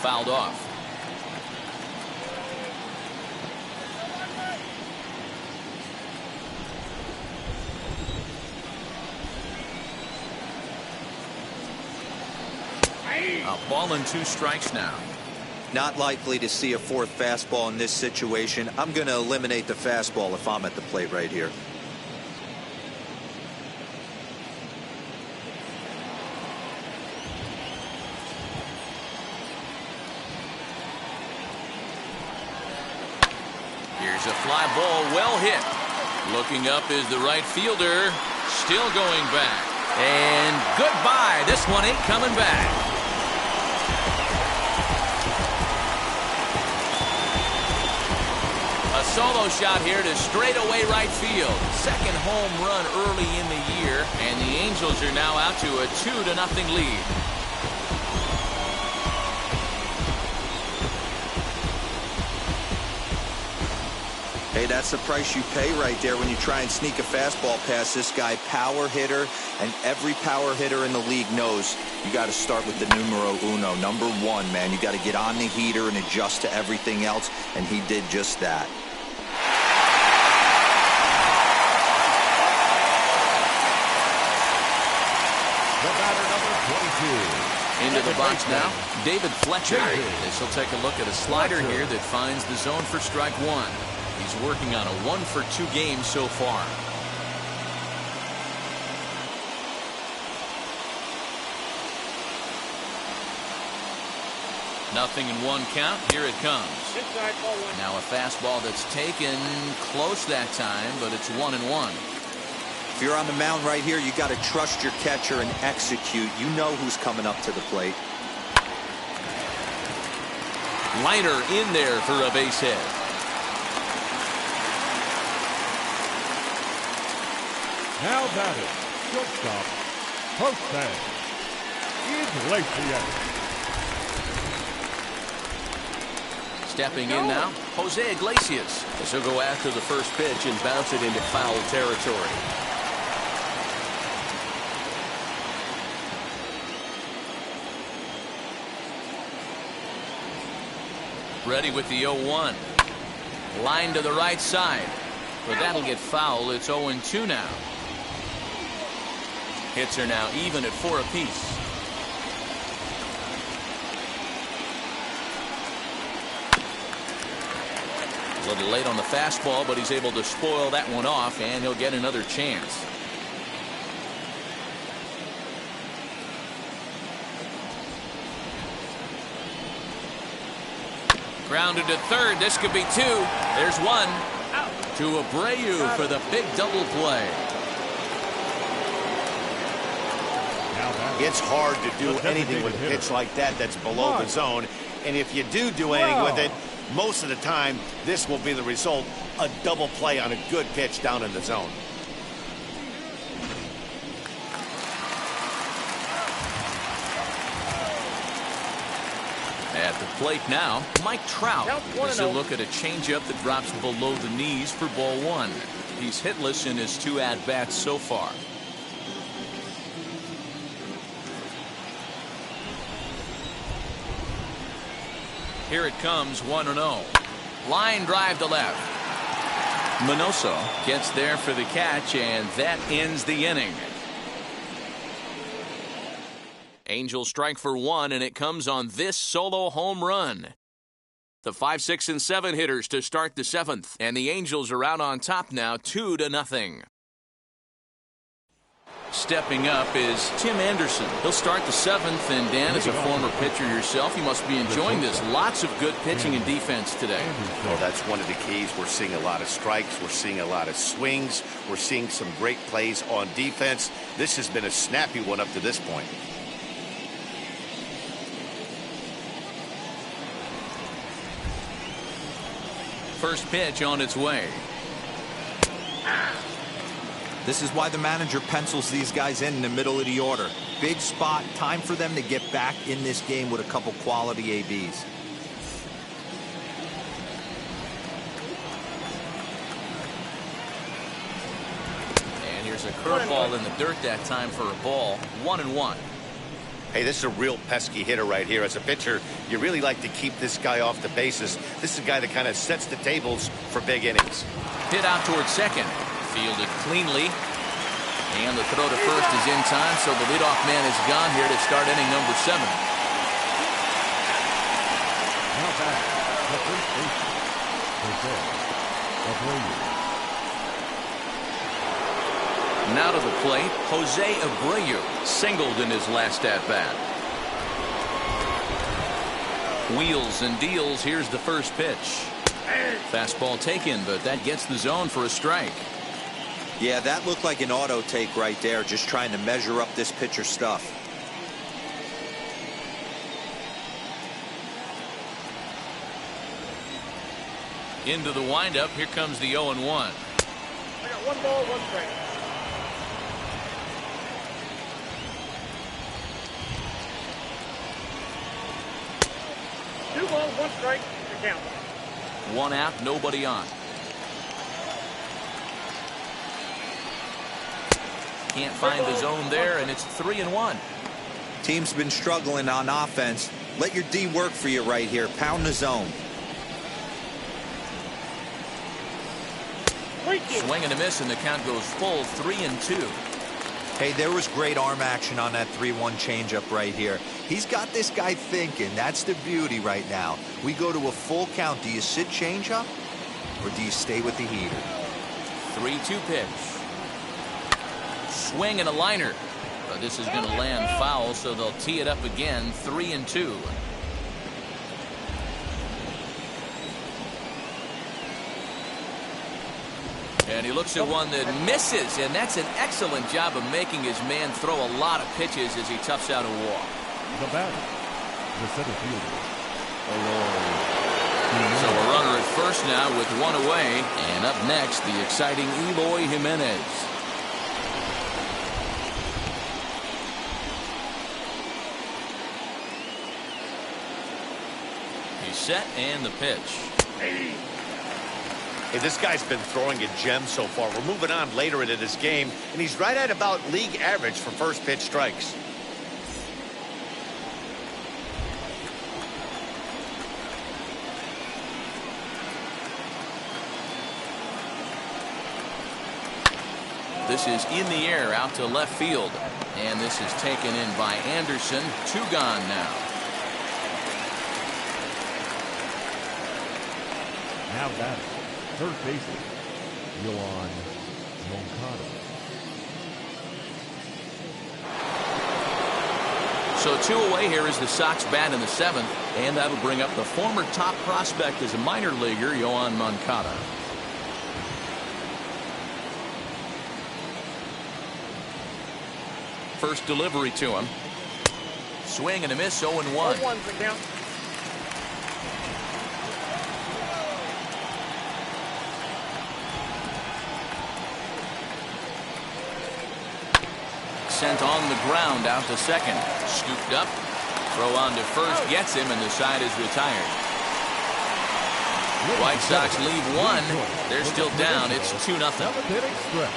Fouled off. A ball and 2 strikes now. Not likely to see a 4th fastball in this situation. I'm going to eliminate the fastball if I'm at the plate right here. Here's a fly ball, well hit. Looking up is the right fielder. Still going back. And goodbye. This one ain't coming back. A solo shot here to straightaway right field. Second home run early in the year, and the Angels are now out to a 2-0 lead. Hey, that's the price you pay right there when you try and sneak a fastball past this guy. Power hitter, and every power hitter in the league knows you got to start with the numero uno, number 1, man. You got to get on the heater and adjust to everything else, and he did just that. The batter, number 22. Into the box now, David Fletcher. This will take a look at a slider here that finds the zone for strike 1. He's working on a 1-for-2 game so far. Nothing in 1 count. Here it comes. Now a fastball that's taken close that time, but it's 1-1. If you're on the mound right here, you got to trust your catcher and execute. You know who's coming up to the plate. Liner in there for a base hit. Now batting, shortstop, Jose Iglesias. Stepping in now, Jose Iglesias. This will go after the first pitch and bounce it into foul territory. Ready with the 0-1. Line to the right side. But that'll get foul. It's 0-2 now. Hits are now even at 4 apiece. A little late on the fastball, but he's able to spoil that one off, and he'll get another chance. Grounded to third. This could be 2. There's 1. To Abreu for the big double play. It's hard to do anything with a pitch like that that's below the zone. And if you do anything with it, most of the time, this will be the result, a double play on a good pitch down in the zone. At the plate now, Mike Trout. This is a look at a changeup that drops below the knees for ball 1. He's hitless in his 2 at-bats so far. Here it comes, 1-0. Line drive to left. Minoso gets there for the catch, and that ends the inning. Angels strike for 1, and it comes on this solo home run. The 5, 6, and 7 hitters to start the 7th, and the Angels are out on top now, 2-0. Stepping up is Tim Anderson. He'll start the 7th, and Dan, as a former pitcher yourself, you must be enjoying this. Lots of good pitching and defense today. Well, that's one of the keys. We're seeing a lot of strikes. We're seeing a lot of swings. We're seeing some great plays on defense. This has been a snappy one up to this point. First pitch on its way. This is why the manager pencils these guys in the middle of the order. Big spot, time for them to get back in this game with a couple quality ABs. And here's a curveball in the dirt that time for a ball. 1-1. Hey, this is a real pesky hitter right here. As a pitcher, you really like to keep this guy off the bases. This is a guy that kind of sets the tables for big innings. Hit out towards second. Fielded cleanly. And the throw to first is in time, so the leadoff man is gone here to start inning number 7. Now back to first baseman, Jose Abreu. Now to the plate, Jose Abreu singled in his last at-bat. Wheels and deals. Here's the first pitch. Fastball taken, but that gets the zone for a strike. Yeah, that looked like an auto take right there, just trying to measure up this pitcher's stuff. Into the windup. Here comes the 0-1. I got 1 ball, 1 strike. Two balls, 1 strike to count. 1 out, nobody on. Can't find the zone there, and it's 3-1. Team's been struggling on offense. Let your D work for you right here. Pound the zone. Swing and a miss, and the count goes full. 3-2. Hey, there was great arm action on that 3-1 changeup right here. He's got this guy thinking. That's the beauty right now. We go to a full count. Do you sit changeup, or do you stay with the heater? 3-2 pitch. Swing and a liner. But this is going to land foul, so they'll tee it up again. 3-2. And he looks at one that misses, and that's an excellent job of making his man throw a lot of pitches as he toughs out a walk. The batter, the center fielder, So a runner at first now with 1 away, and up next the exciting Eloy Jimenez. He's set, and the pitch. Hey, this guy's been throwing a gem so far. We're moving on later into this game, and he's right at about league average for first pitch strikes. This is in the air out to left field, and this is taken in by Anderson. 2 gone now. now batting, third baseman, Yohan Moncada. So 2 away here is the Sox bat in the 7th, and that'll bring up the former top prospect as a minor leaguer, Yohan Moncada. First delivery to him. Swing and a miss, 0-1. 0-1's the count. Sent on the ground out to second. Scooped up. Throw on to first. Gets him, and the side is retired. White Sox lead 1. They're still down. It's 2-0.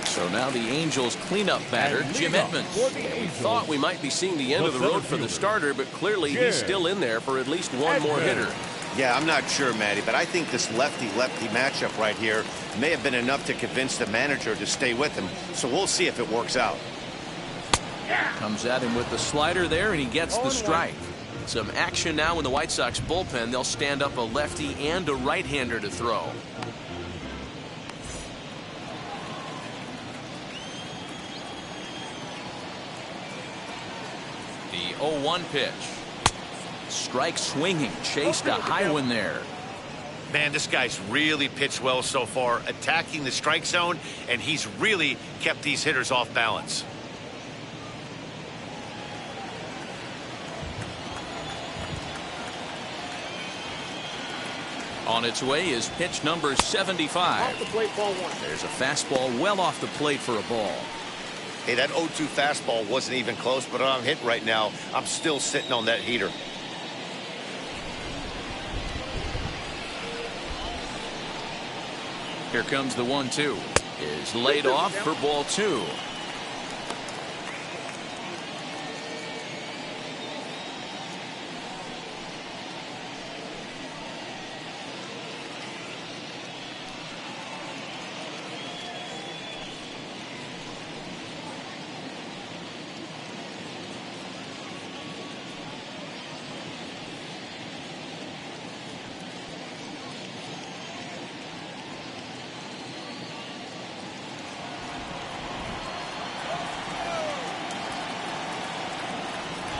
So now the Angels cleanup batter, Jim Edmonds. We thought we might be seeing the end of the road for the starter, but clearly he's still in there for at least one more hitter. Yeah, I'm not sure, Matty, but I think this lefty-lefty matchup right here may have been enough to convince the manager to stay with him. So we'll see if it works out. Comes at him with the slider there, and he gets the strike. Some action now in the White Sox bullpen. They'll stand up a lefty and a right-hander to throw. The 0-1 pitch. Strike swinging. Chased a high one there. Man, this guy's really pitched well so far, attacking the strike zone, and he's really kept these hitters off balance. On its way is pitch number 75. Off the plate, ball one. There's a fastball well off the plate for a ball. Hey, that 0-2 fastball wasn't even close, but I'm hitting right now. I'm still sitting on that heater. Here comes the 1-2. Is laid off for ball 2.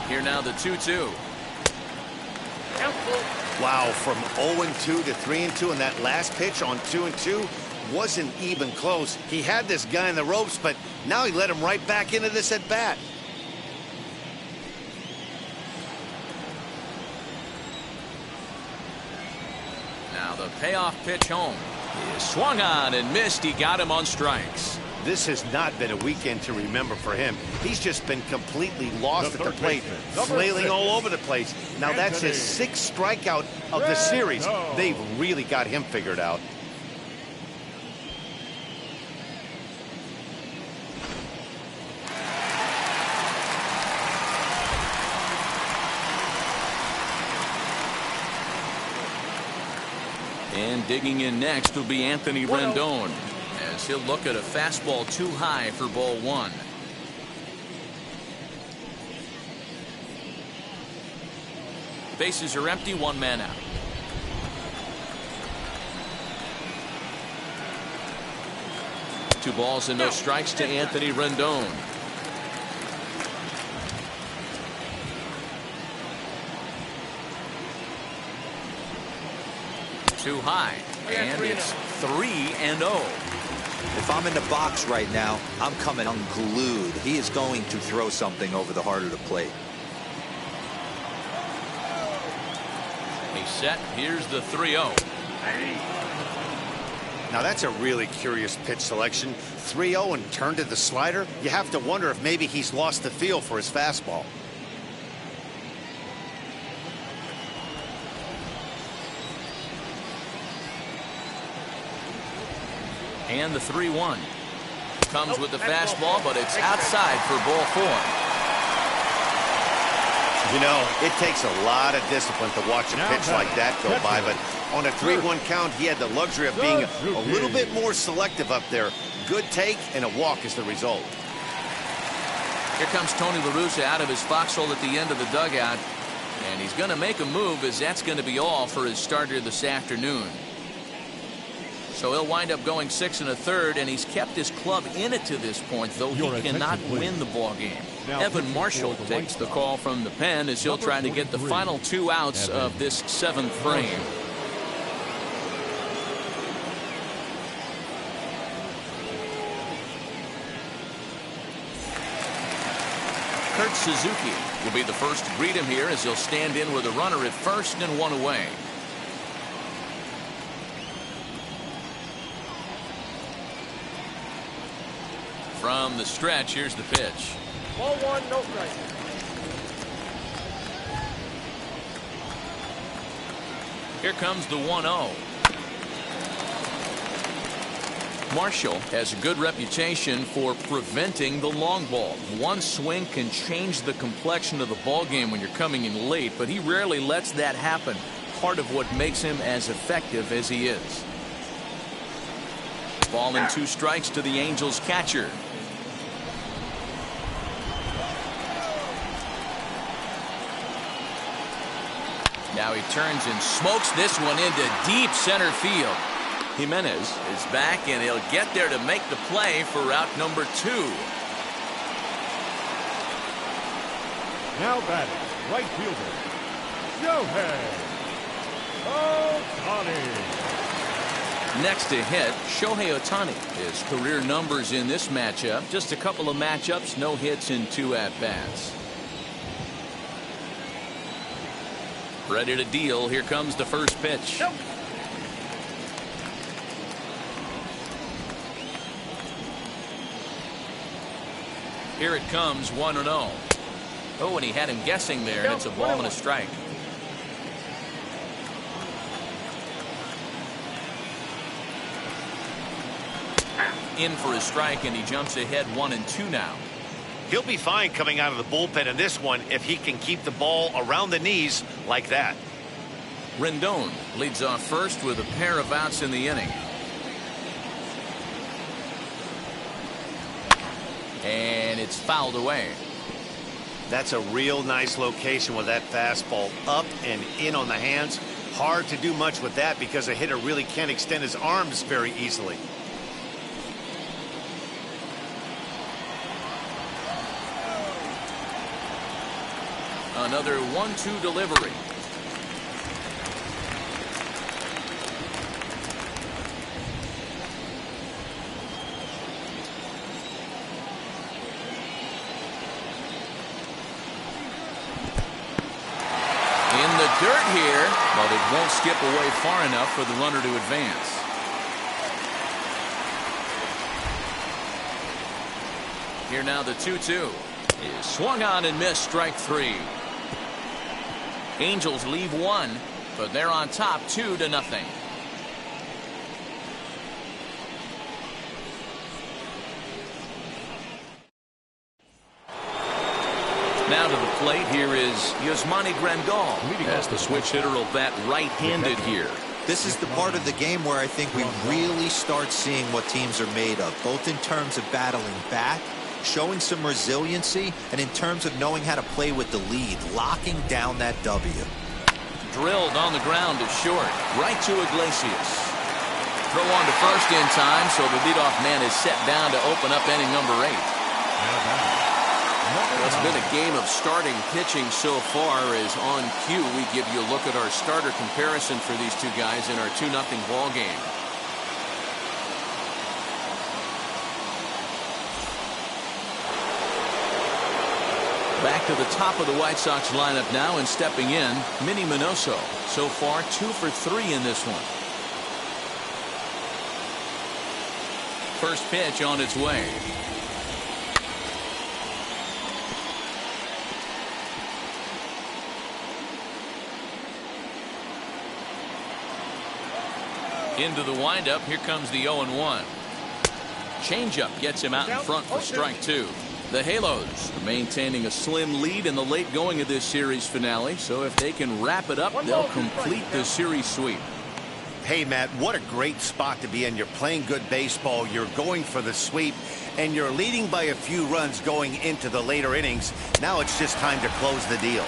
Here now the 2-2. Wow, from 0-2 to 3-2, and that last pitch on 2-2 wasn't even close. He had this guy in the ropes, but now he let him right back into this at bat. Now the payoff pitch home. He is swung on and missed. He got him on strikes. This has not been a weekend to remember for him. He's just been completely lost at the plate, flailing all over the place. Now that's his 6th strikeout of the series. They've really got him figured out. And digging in next will be Anthony Rendon, as he'll look at a fastball too high for ball 1. Bases are empty, 1 man out. Two balls and no strikes to Anthony Rendon. Too high, and it's 3-0. If I'm in the box right now, I'm coming unglued. He is going to throw something over the heart of the plate. He's set. Here's the 3-0. Now that's a really curious pitch selection. 3-0 and turned to the slider. You have to wonder if maybe he's lost the feel for his fastball. And the 3-1 comes with the fastball, but it's outside for ball 4. You know, it takes a lot of discipline to watch a pitch like that go by, but on a 3-1 count, he had the luxury of being a little bit more selective up there. Good take and a walk is the result. Here comes Tony La Russa out of his foxhole at the end of the dugout, and he's going to make a move, as that's going to be all for his starter this afternoon. So he'll wind up going 6 1/3, and he's kept his club in it to this point, though he cannot win the ball game. Evan Marshall takes the call from the pen as he'll try to get the final 2 outs of this 7th frame. Kurt Suzuki will be the first to greet him here, as he'll stand in with a runner at first and 1 away. From the stretch, here's the pitch. Ball 1, no strike. Here comes the 1-0. Marshall has a good reputation for preventing the long ball. One swing can change the complexion of the ball game when you're coming in late, but he rarely lets that happen. Part of what makes him as effective as he is. Ball and 2 strikes to the Angels catcher. Now he turns and smokes this one into deep center field. Jimenez is back, and he'll get there to make the play for route number 2. Now batting, right fielder, Shohei Ohtani. Next to hit, Shohei Ohtani. His career numbers in this matchup, just a couple of matchups, no hits in 2 at-bats. Ready to deal. Here comes the first pitch. Nope. Here it comes, 1-0. Oh, and he had him guessing there, and it's a ball and a strike. In for a strike, and he jumps ahead 1-2 now. He'll be fine coming out of the bullpen in this one if he can keep the ball around the knees like that. Rendon leads off first with a pair of outs in the inning. And it's fouled away. That's a real nice location with that fastball up and in on the hands. Hard to do much with that because a hitter really can't extend his arms very easily. Another 1-2 delivery. In the dirt here, but it won't skip away far enough for the runner to advance. Here now the 2-2 is swung on and missed, strike 3. Angels leave 1, but they're on top 2-0. Now to the plate, here is Yasmani Grandal, as the switch hitter will bat right-handed here. This is the part of the game where I think we really start seeing what teams are made of, both in terms of battling back, showing some resiliency, and in terms of knowing how to play with the lead, locking down that W. Drilled on the ground to short, right to Iglesias. Throw on to first in time, so the leadoff man is set down to open up inning number 8. It's been a game of starting pitching so far, as on cue we give you a look at our starter comparison for these two guys in our 2-0 ball game. Back to the top of the White Sox lineup now, and stepping in, Minnie Minoso. So far 2 for 3 in this one. First pitch on its way. Into the windup. Here comes the 0-1. Changeup gets him out in front for strike 2. The Halos are maintaining a slim lead in the late going of this series finale, so if they can wrap it up, they'll complete the series sweep. Hey, Matt, what a great spot to be in. You're playing good baseball, you're going for the sweep, and you're leading by a few runs going into the later innings. Now it's just time to close the deal.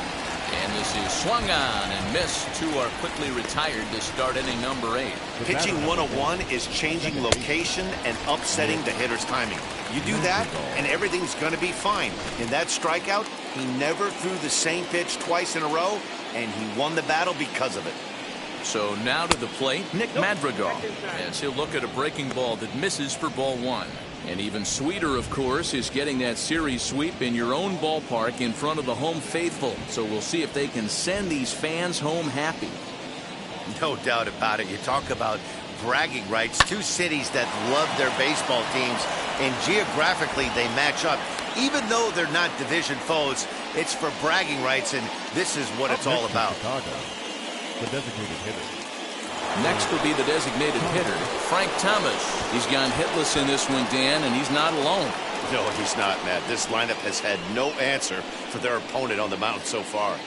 And this is swung on and missed. 2 are quickly retired to start inning number 8. Pitching 101 is changing location and upsetting the hitter's timing. You do that, and everything's going to be fine. In that strikeout, he never threw the same pitch twice in a row, and he won the battle because of it. So now to the plate, Nick Madrigal, as he'll look at a breaking ball that misses for ball 1. And even sweeter, of course, is getting that series sweep in your own ballpark in front of the home faithful. So we'll see if they can send these fans home happy. No doubt about it. You talk about bragging rights. 2 cities that love their baseball teams, and geographically they match up. Even though they're not division foes, it's for bragging rights, and this is what it's all about. Chicago, the designated hitter. Next will be the designated hitter, Frank Thomas. He's gone hitless in this one, Dan, and he's not alone. No, he's not, Matt. This lineup has had no answer for their opponent on the mound so far.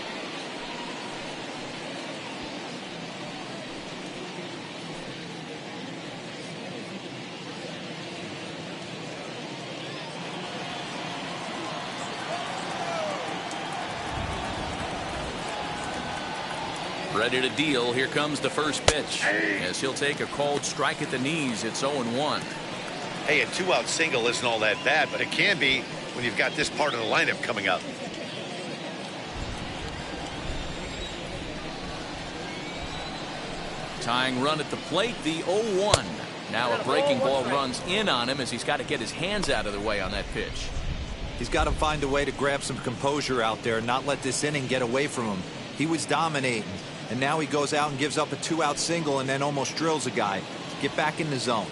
Ready to deal. Here comes the first pitch. As he'll take a called strike at the knees. It's 0-1. Hey, a 2-out single isn't all that bad, but it can be when you've got this part of the lineup coming up. Tying run at the plate, the 0-1. Now a breaking ball runs in on him as he's got to get his hands out of the way on that pitch. He's got to find a way to grab some composure out there and not let this inning get away from him. He was dominating, and now he goes out and gives up a 2-out single and then almost drills a guy. Get back in the zone.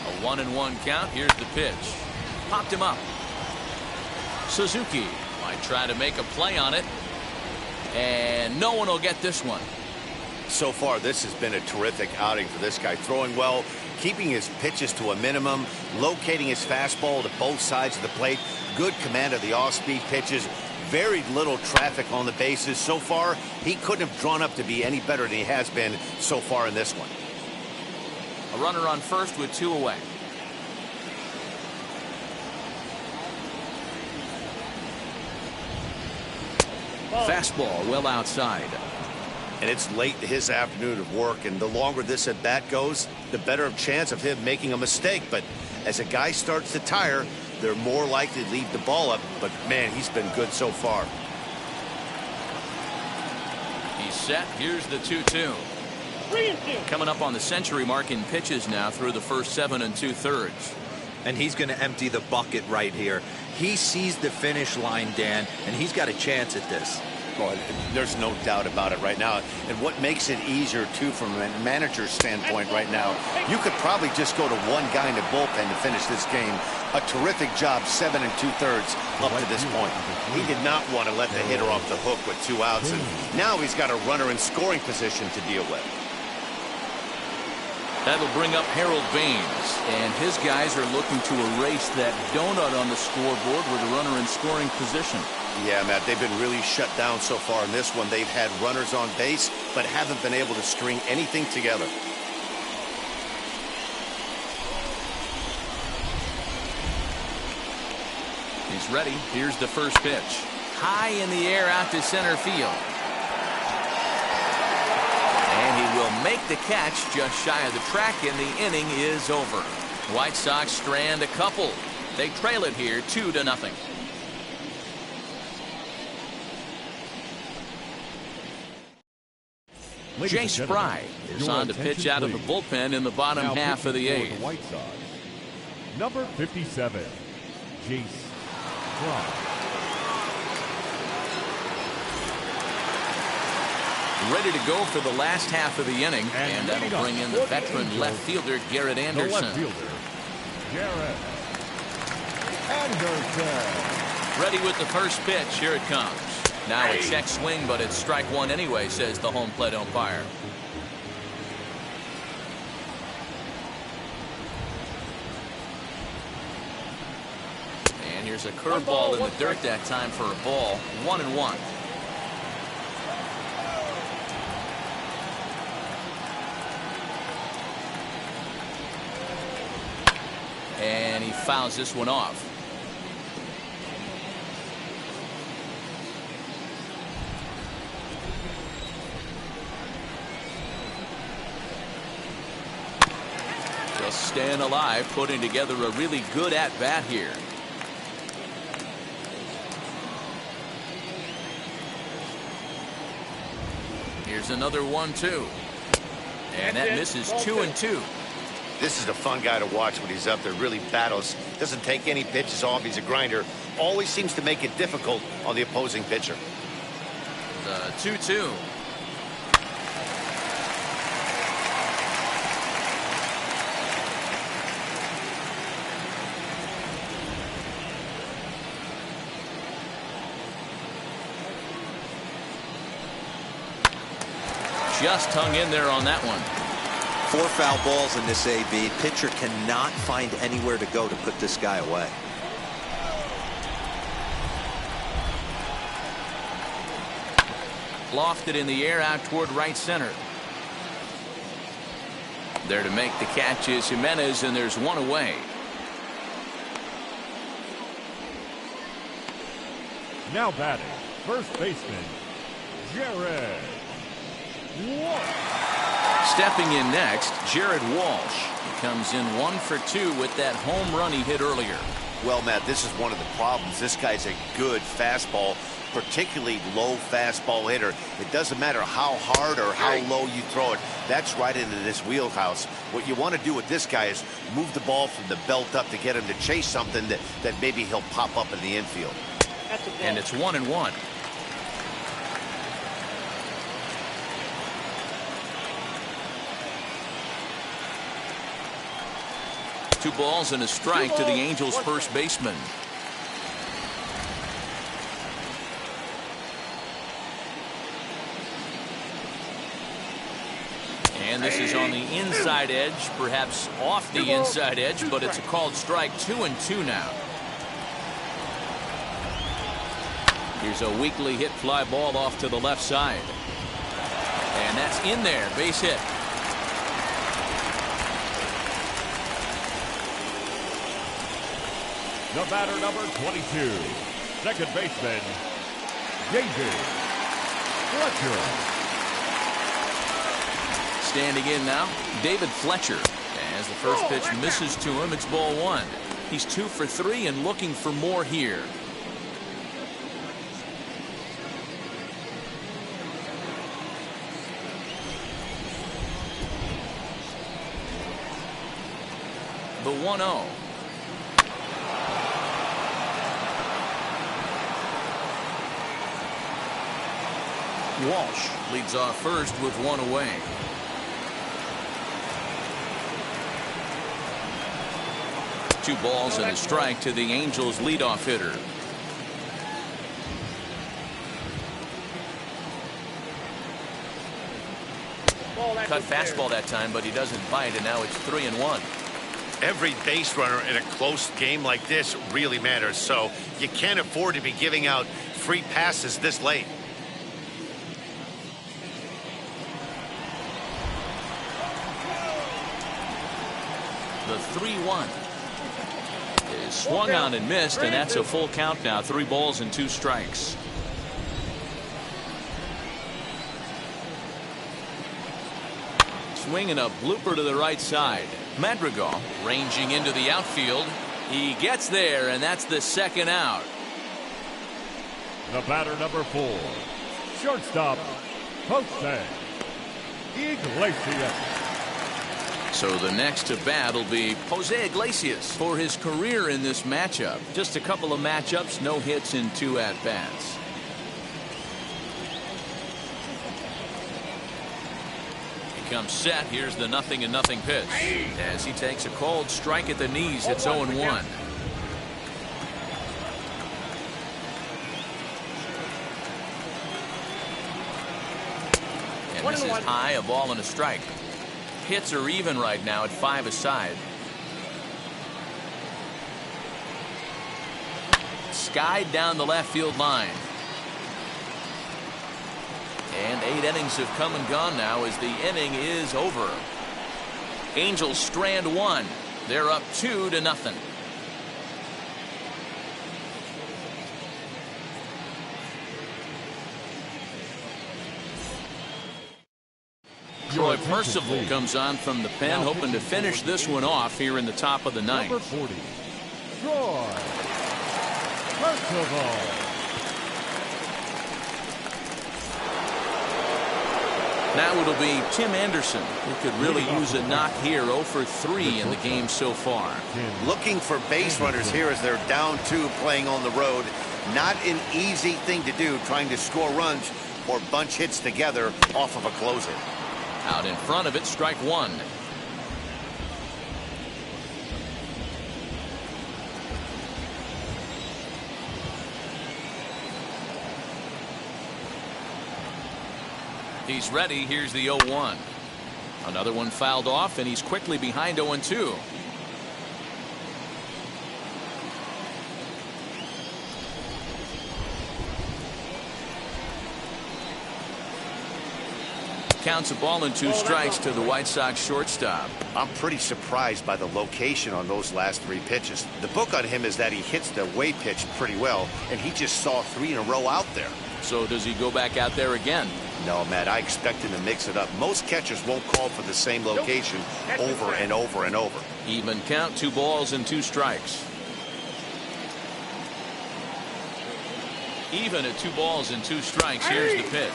A 1-1 count. Here's the pitch. Popped him up. Suzuki might try to make a play on it, and no one will get this one. So far, this has been a terrific outing for this guy. Throwing well, keeping his pitches to a minimum, locating his fastball to both sides of the plate, good command of the off-speed pitches, very little traffic on the bases. So far, he couldn't have drawn up to be any better than he has been so far in this one. A runner on first with 2 away. Fastball well outside. And it's late in his afternoon of work, and the longer this at bat goes, the better chance of him making a mistake. But as a guy starts to tire, they're more likely to leave the ball up. But man, he's been good so far. He's set. Here's the 2-2. Coming up on the century mark in pitches now through the first 7 2/3. And he's going to empty the bucket right here. He sees the finish line, Dan, and he's got a chance at this. Well, there's no doubt about it right now. And what makes it easier, too, from a manager's standpoint right now, you could probably just go to one guy in the bullpen to finish this game. A terrific job, 7 2/3 up to this point. He did not want to let the hitter off the hook with 2 outs, and now he's got a runner in scoring position to deal with. That'll bring up Harold Baines, and his guys are looking to erase that donut on the scoreboard with a runner in scoring position. Yeah, Matt, they've been really shut down so far in this one. They've had runners on base, but haven't been able to string anything together. He's ready. Here's the first pitch. High in the air out to center field. And he will make the catch just shy of the track, and the inning is over. White Sox strand a couple. They trail it here 2-0. Jace Fry is on to pitch out of the bullpen in the bottom half of the 8th. The White Sox, number 57, Jace Fry. Ready to go for the last half of the inning, and that'll bring in the veteran left fielder Garrett Anderson. The left fielder, Garrett Anderson. Ready with the first pitch. Here it comes. Now a check swing, but it's strike one anyway, says the home plate umpire. And here's a curveball in the dirt that time for a ball. 1-1. And he fouls this one off. Just staying alive, putting together a really good at-bat here. Here's another 1-2. And that misses 2-2. This is a fun guy to watch when he's up there. Really battles. Doesn't take any pitches off. He's a grinder. Always seems to make it difficult on the opposing pitcher. The 2-2. Just hung in there on that one. 4 foul balls in this AB. Pitcher cannot find anywhere to go to put this guy away. Lofted in the air out toward right center. There to make the catch is Jimenez, and there's one away. Now batting, first baseman, Jared Walsh. Stepping in next, Jared Walsh. He comes in 1 for 2 with that home run he hit earlier. Well, Matt, this is one of the problems. This guy's a good fastball, particularly low fastball hitter. It doesn't matter how hard or how low you throw it. That's right into this wheelhouse. What you want to do with this guy is move the ball from the belt up to get him to chase something that maybe he'll pop up in the infield. And it's 1-1. Two balls and a strike to the Angels' first baseman. And this is on the inside edge, perhaps off the inside edge, but it's a called strike. 2-2 now. Here's a weakly hit fly ball off to the left side. And that's in there, base hit. The batter, number 22, second baseman, David Fletcher. Standing in now, David Fletcher. As the first pitch misses to him, it's ball 1. He's 2 for 3 and looking for more here. The 1-0. Walsh leads off first with 1 away. Two balls and a strike to the Angels' leadoff hitter. Cut fastball that time, but he doesn't bite, and now it's 3-1. Every base runner in a close game like this really matters, so you can't afford to be giving out free passes this late. The 3-1 is swung on and missed, and that's a full count now. 3 balls and 2 strikes. Swinging a blooper to the right side. Madrigal ranging into the outfield. He gets there, and that's the second out. The batter, number 4, shortstop, Jose Iglesias. So the next to bat will be Jose Iglesias for his career in this matchup. Just a couple of matchups, no hits in 2 at-bats. He comes set. Here's the 0-0 pitch. As he takes a cold strike at the knees, it's 0-1. And this is high, a ball and a strike. Hits are even right now at 5 aside. Skied down the left field line. And 8 innings have come and gone now as the inning is over. Angels strand 1. They're up 2-0. Troy Percival comes on from the pen, hoping to finish this one off here in the top of the 9th. Number 40, Troy Percival. Now it'll be Tim Anderson, who could really use a knock here. 0 for 3 in the game so far. Looking for base runners here as they're down 2 playing on the road. Not an easy thing to do, trying to score runs or bunch hits together off of a closer. Out in front of it, strike 1. He's ready. Here's the 0-1. Another one fouled off, and he's quickly behind 0-2. Counts a ball and 2 strikes to the White Sox shortstop. I'm pretty surprised by the location on those last 3 pitches. The book on him is that he hits the away pitch pretty well, and he just saw 3 in a row out there. So does he go back out there again? No, Matt, I expect him to mix it up. Most catchers won't call for the same location over and over and over. Even count, 2 balls and 2 strikes. Even at 2 balls and 2 strikes. Here's the pitch.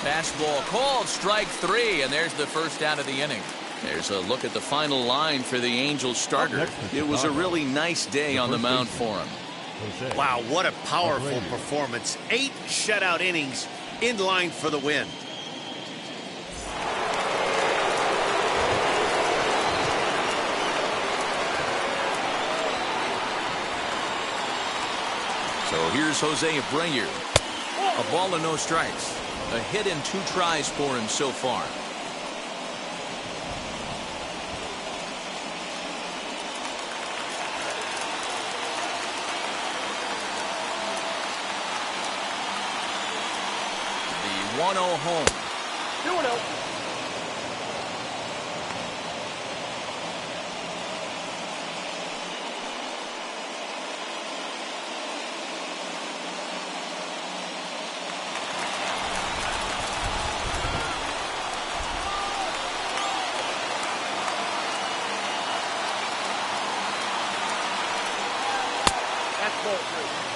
Fastball called, strike 3, and there's the first out of the inning. There's a look at the final line for the Angels starter. It was a really nice day on the mound for him. Wow, what a powerful performance. 8 shutout innings, in line for the win. So here's Jose Abreu. A ball and no strikes. A hit in 2 tries for him so far. The 1-0 home. 2-0.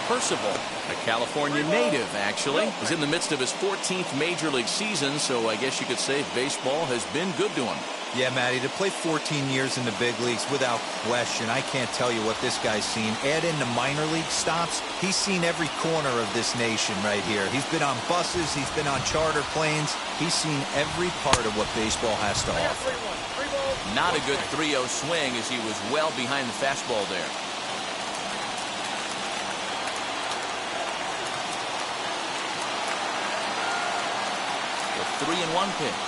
Percival, a California native, actually, is in the midst of his 14th Major League season, so I guess you could say baseball has been good to him. Yeah, Matty, to play 14 years in the big leagues, without question, I can't tell you what this guy's seen. Add in the minor league stops, he's seen every corner of this nation right here. He's been on buses, he's been on charter planes. He's seen every part of what baseball has to offer. Not a good 3-0 swing as he was well behind the fastball there. The 3-1 pitch.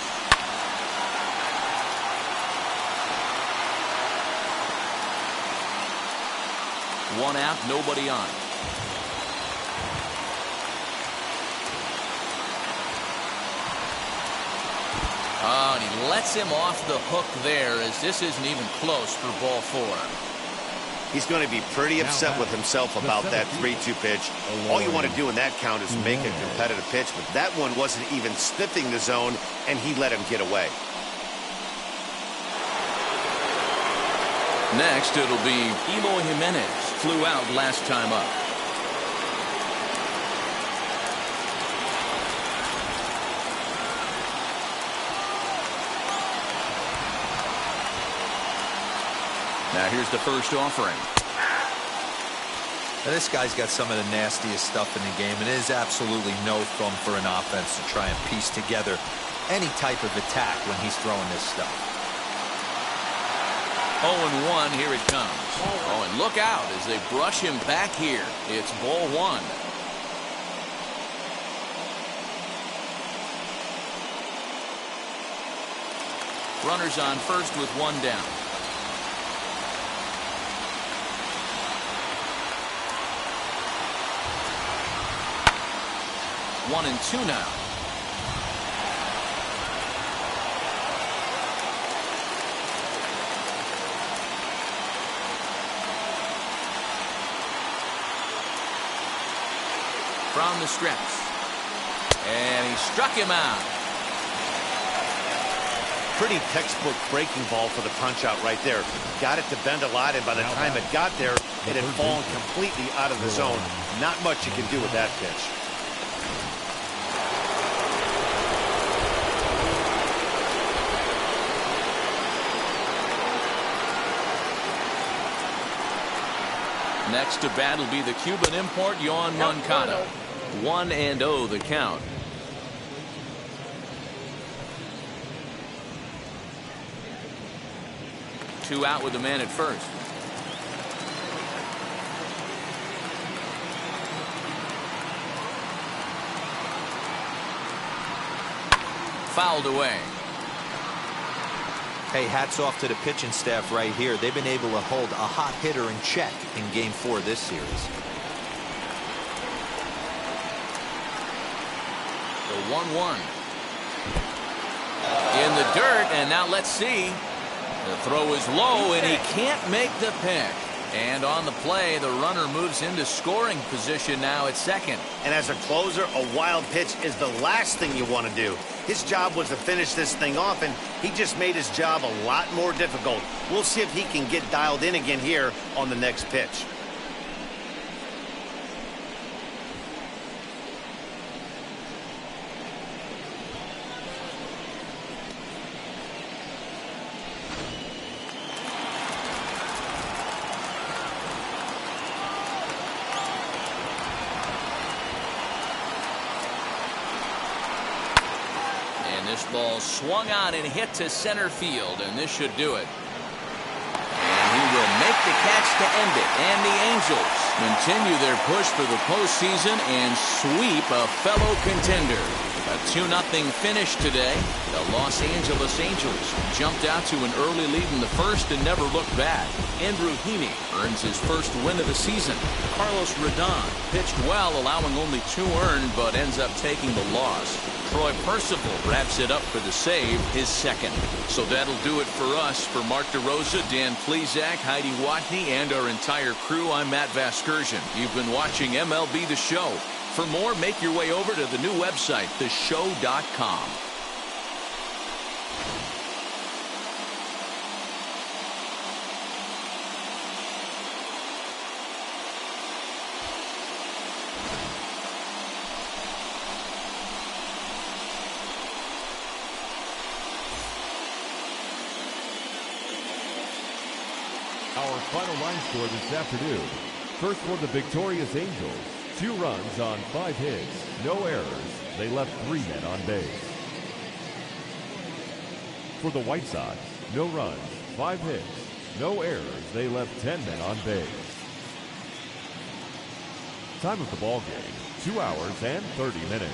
One out, nobody on. Oh, and he lets him off the hook there as this isn't even close for ball 4. He's going to be pretty upset with himself about that 3-2 pitch. All you want to do in that count is make a competitive pitch, but that one wasn't even sniffing the zone, and he let him get away. Next, it'll be Eloy Jimenez. Flew out last time up. Now here's the first offering. Now, this guy's got some of the nastiest stuff in the game, and it is absolutely no fun for an offense to try and piece together any type of attack when he's throwing this stuff. 0-1, here it comes. Oh, and look out as they brush him back here. It's ball 1. Runners on first with 1 down. One and 2 now. From the stretch. And he struck him out. Pretty textbook breaking ball for the punch out right there. Got it to bend a lot, and by the time it got there, it had fallen completely out of the zone. Not much you can do with that pitch. Next to bat will be the Cuban import, Yoan Moncada. 1-0 the count. Two out with the man at first. Fouled away. Hey, hats off to the pitching staff right here. They've been able to hold a hot hitter in check in Game 4 of this series. The 1-1. In the dirt, and now let's see. The throw is low, and he can't make the pick. And on the play, the runner moves into scoring position now at second. And as a closer, a wild pitch is the last thing you want to do. His job was to finish this thing off, and he just made his job a lot more difficult. We'll see if he can get dialed in again here on the next pitch. This ball swung on and hit to center field, and this should do it. And he will make the catch to end it. And the Angels continue their push for the postseason and sweep a fellow contender. A 2-0 finish today. The Los Angeles Angels jumped out to an early lead in the first and never looked back. Andrew Heaney earns his first win of the season. Carlos Rodon pitched well, allowing only 2 earned, but ends up taking the loss. Troy Percival wraps it up for the save, his second. So that'll do it for us. For Mark DeRosa, Dan Plesac, Heidi Watney, and our entire crew, I'm Matt Vasgersian. You've been watching MLB The Show. For more, make your way over to the new website, theshow.com. Our final line score this afternoon. First for the victorious Angels. 2 runs on 5 hits, no errors. They left 3 men on base. For the White Sox, no runs, 5 hits, no errors. They left 10 men on base. Time of the ball game, 2 hours and 30 minutes.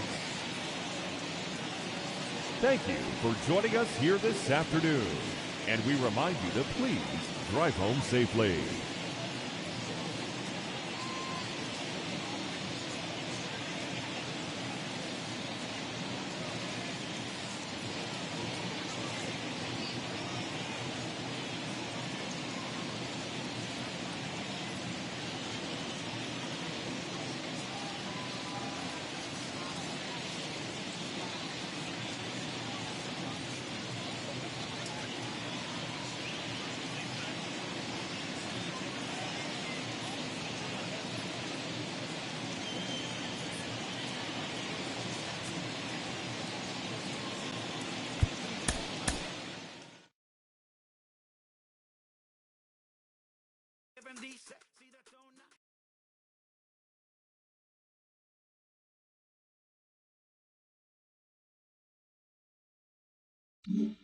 Thank you for joining us here this afternoon. And we remind you to please drive home safely. Mm-hmm.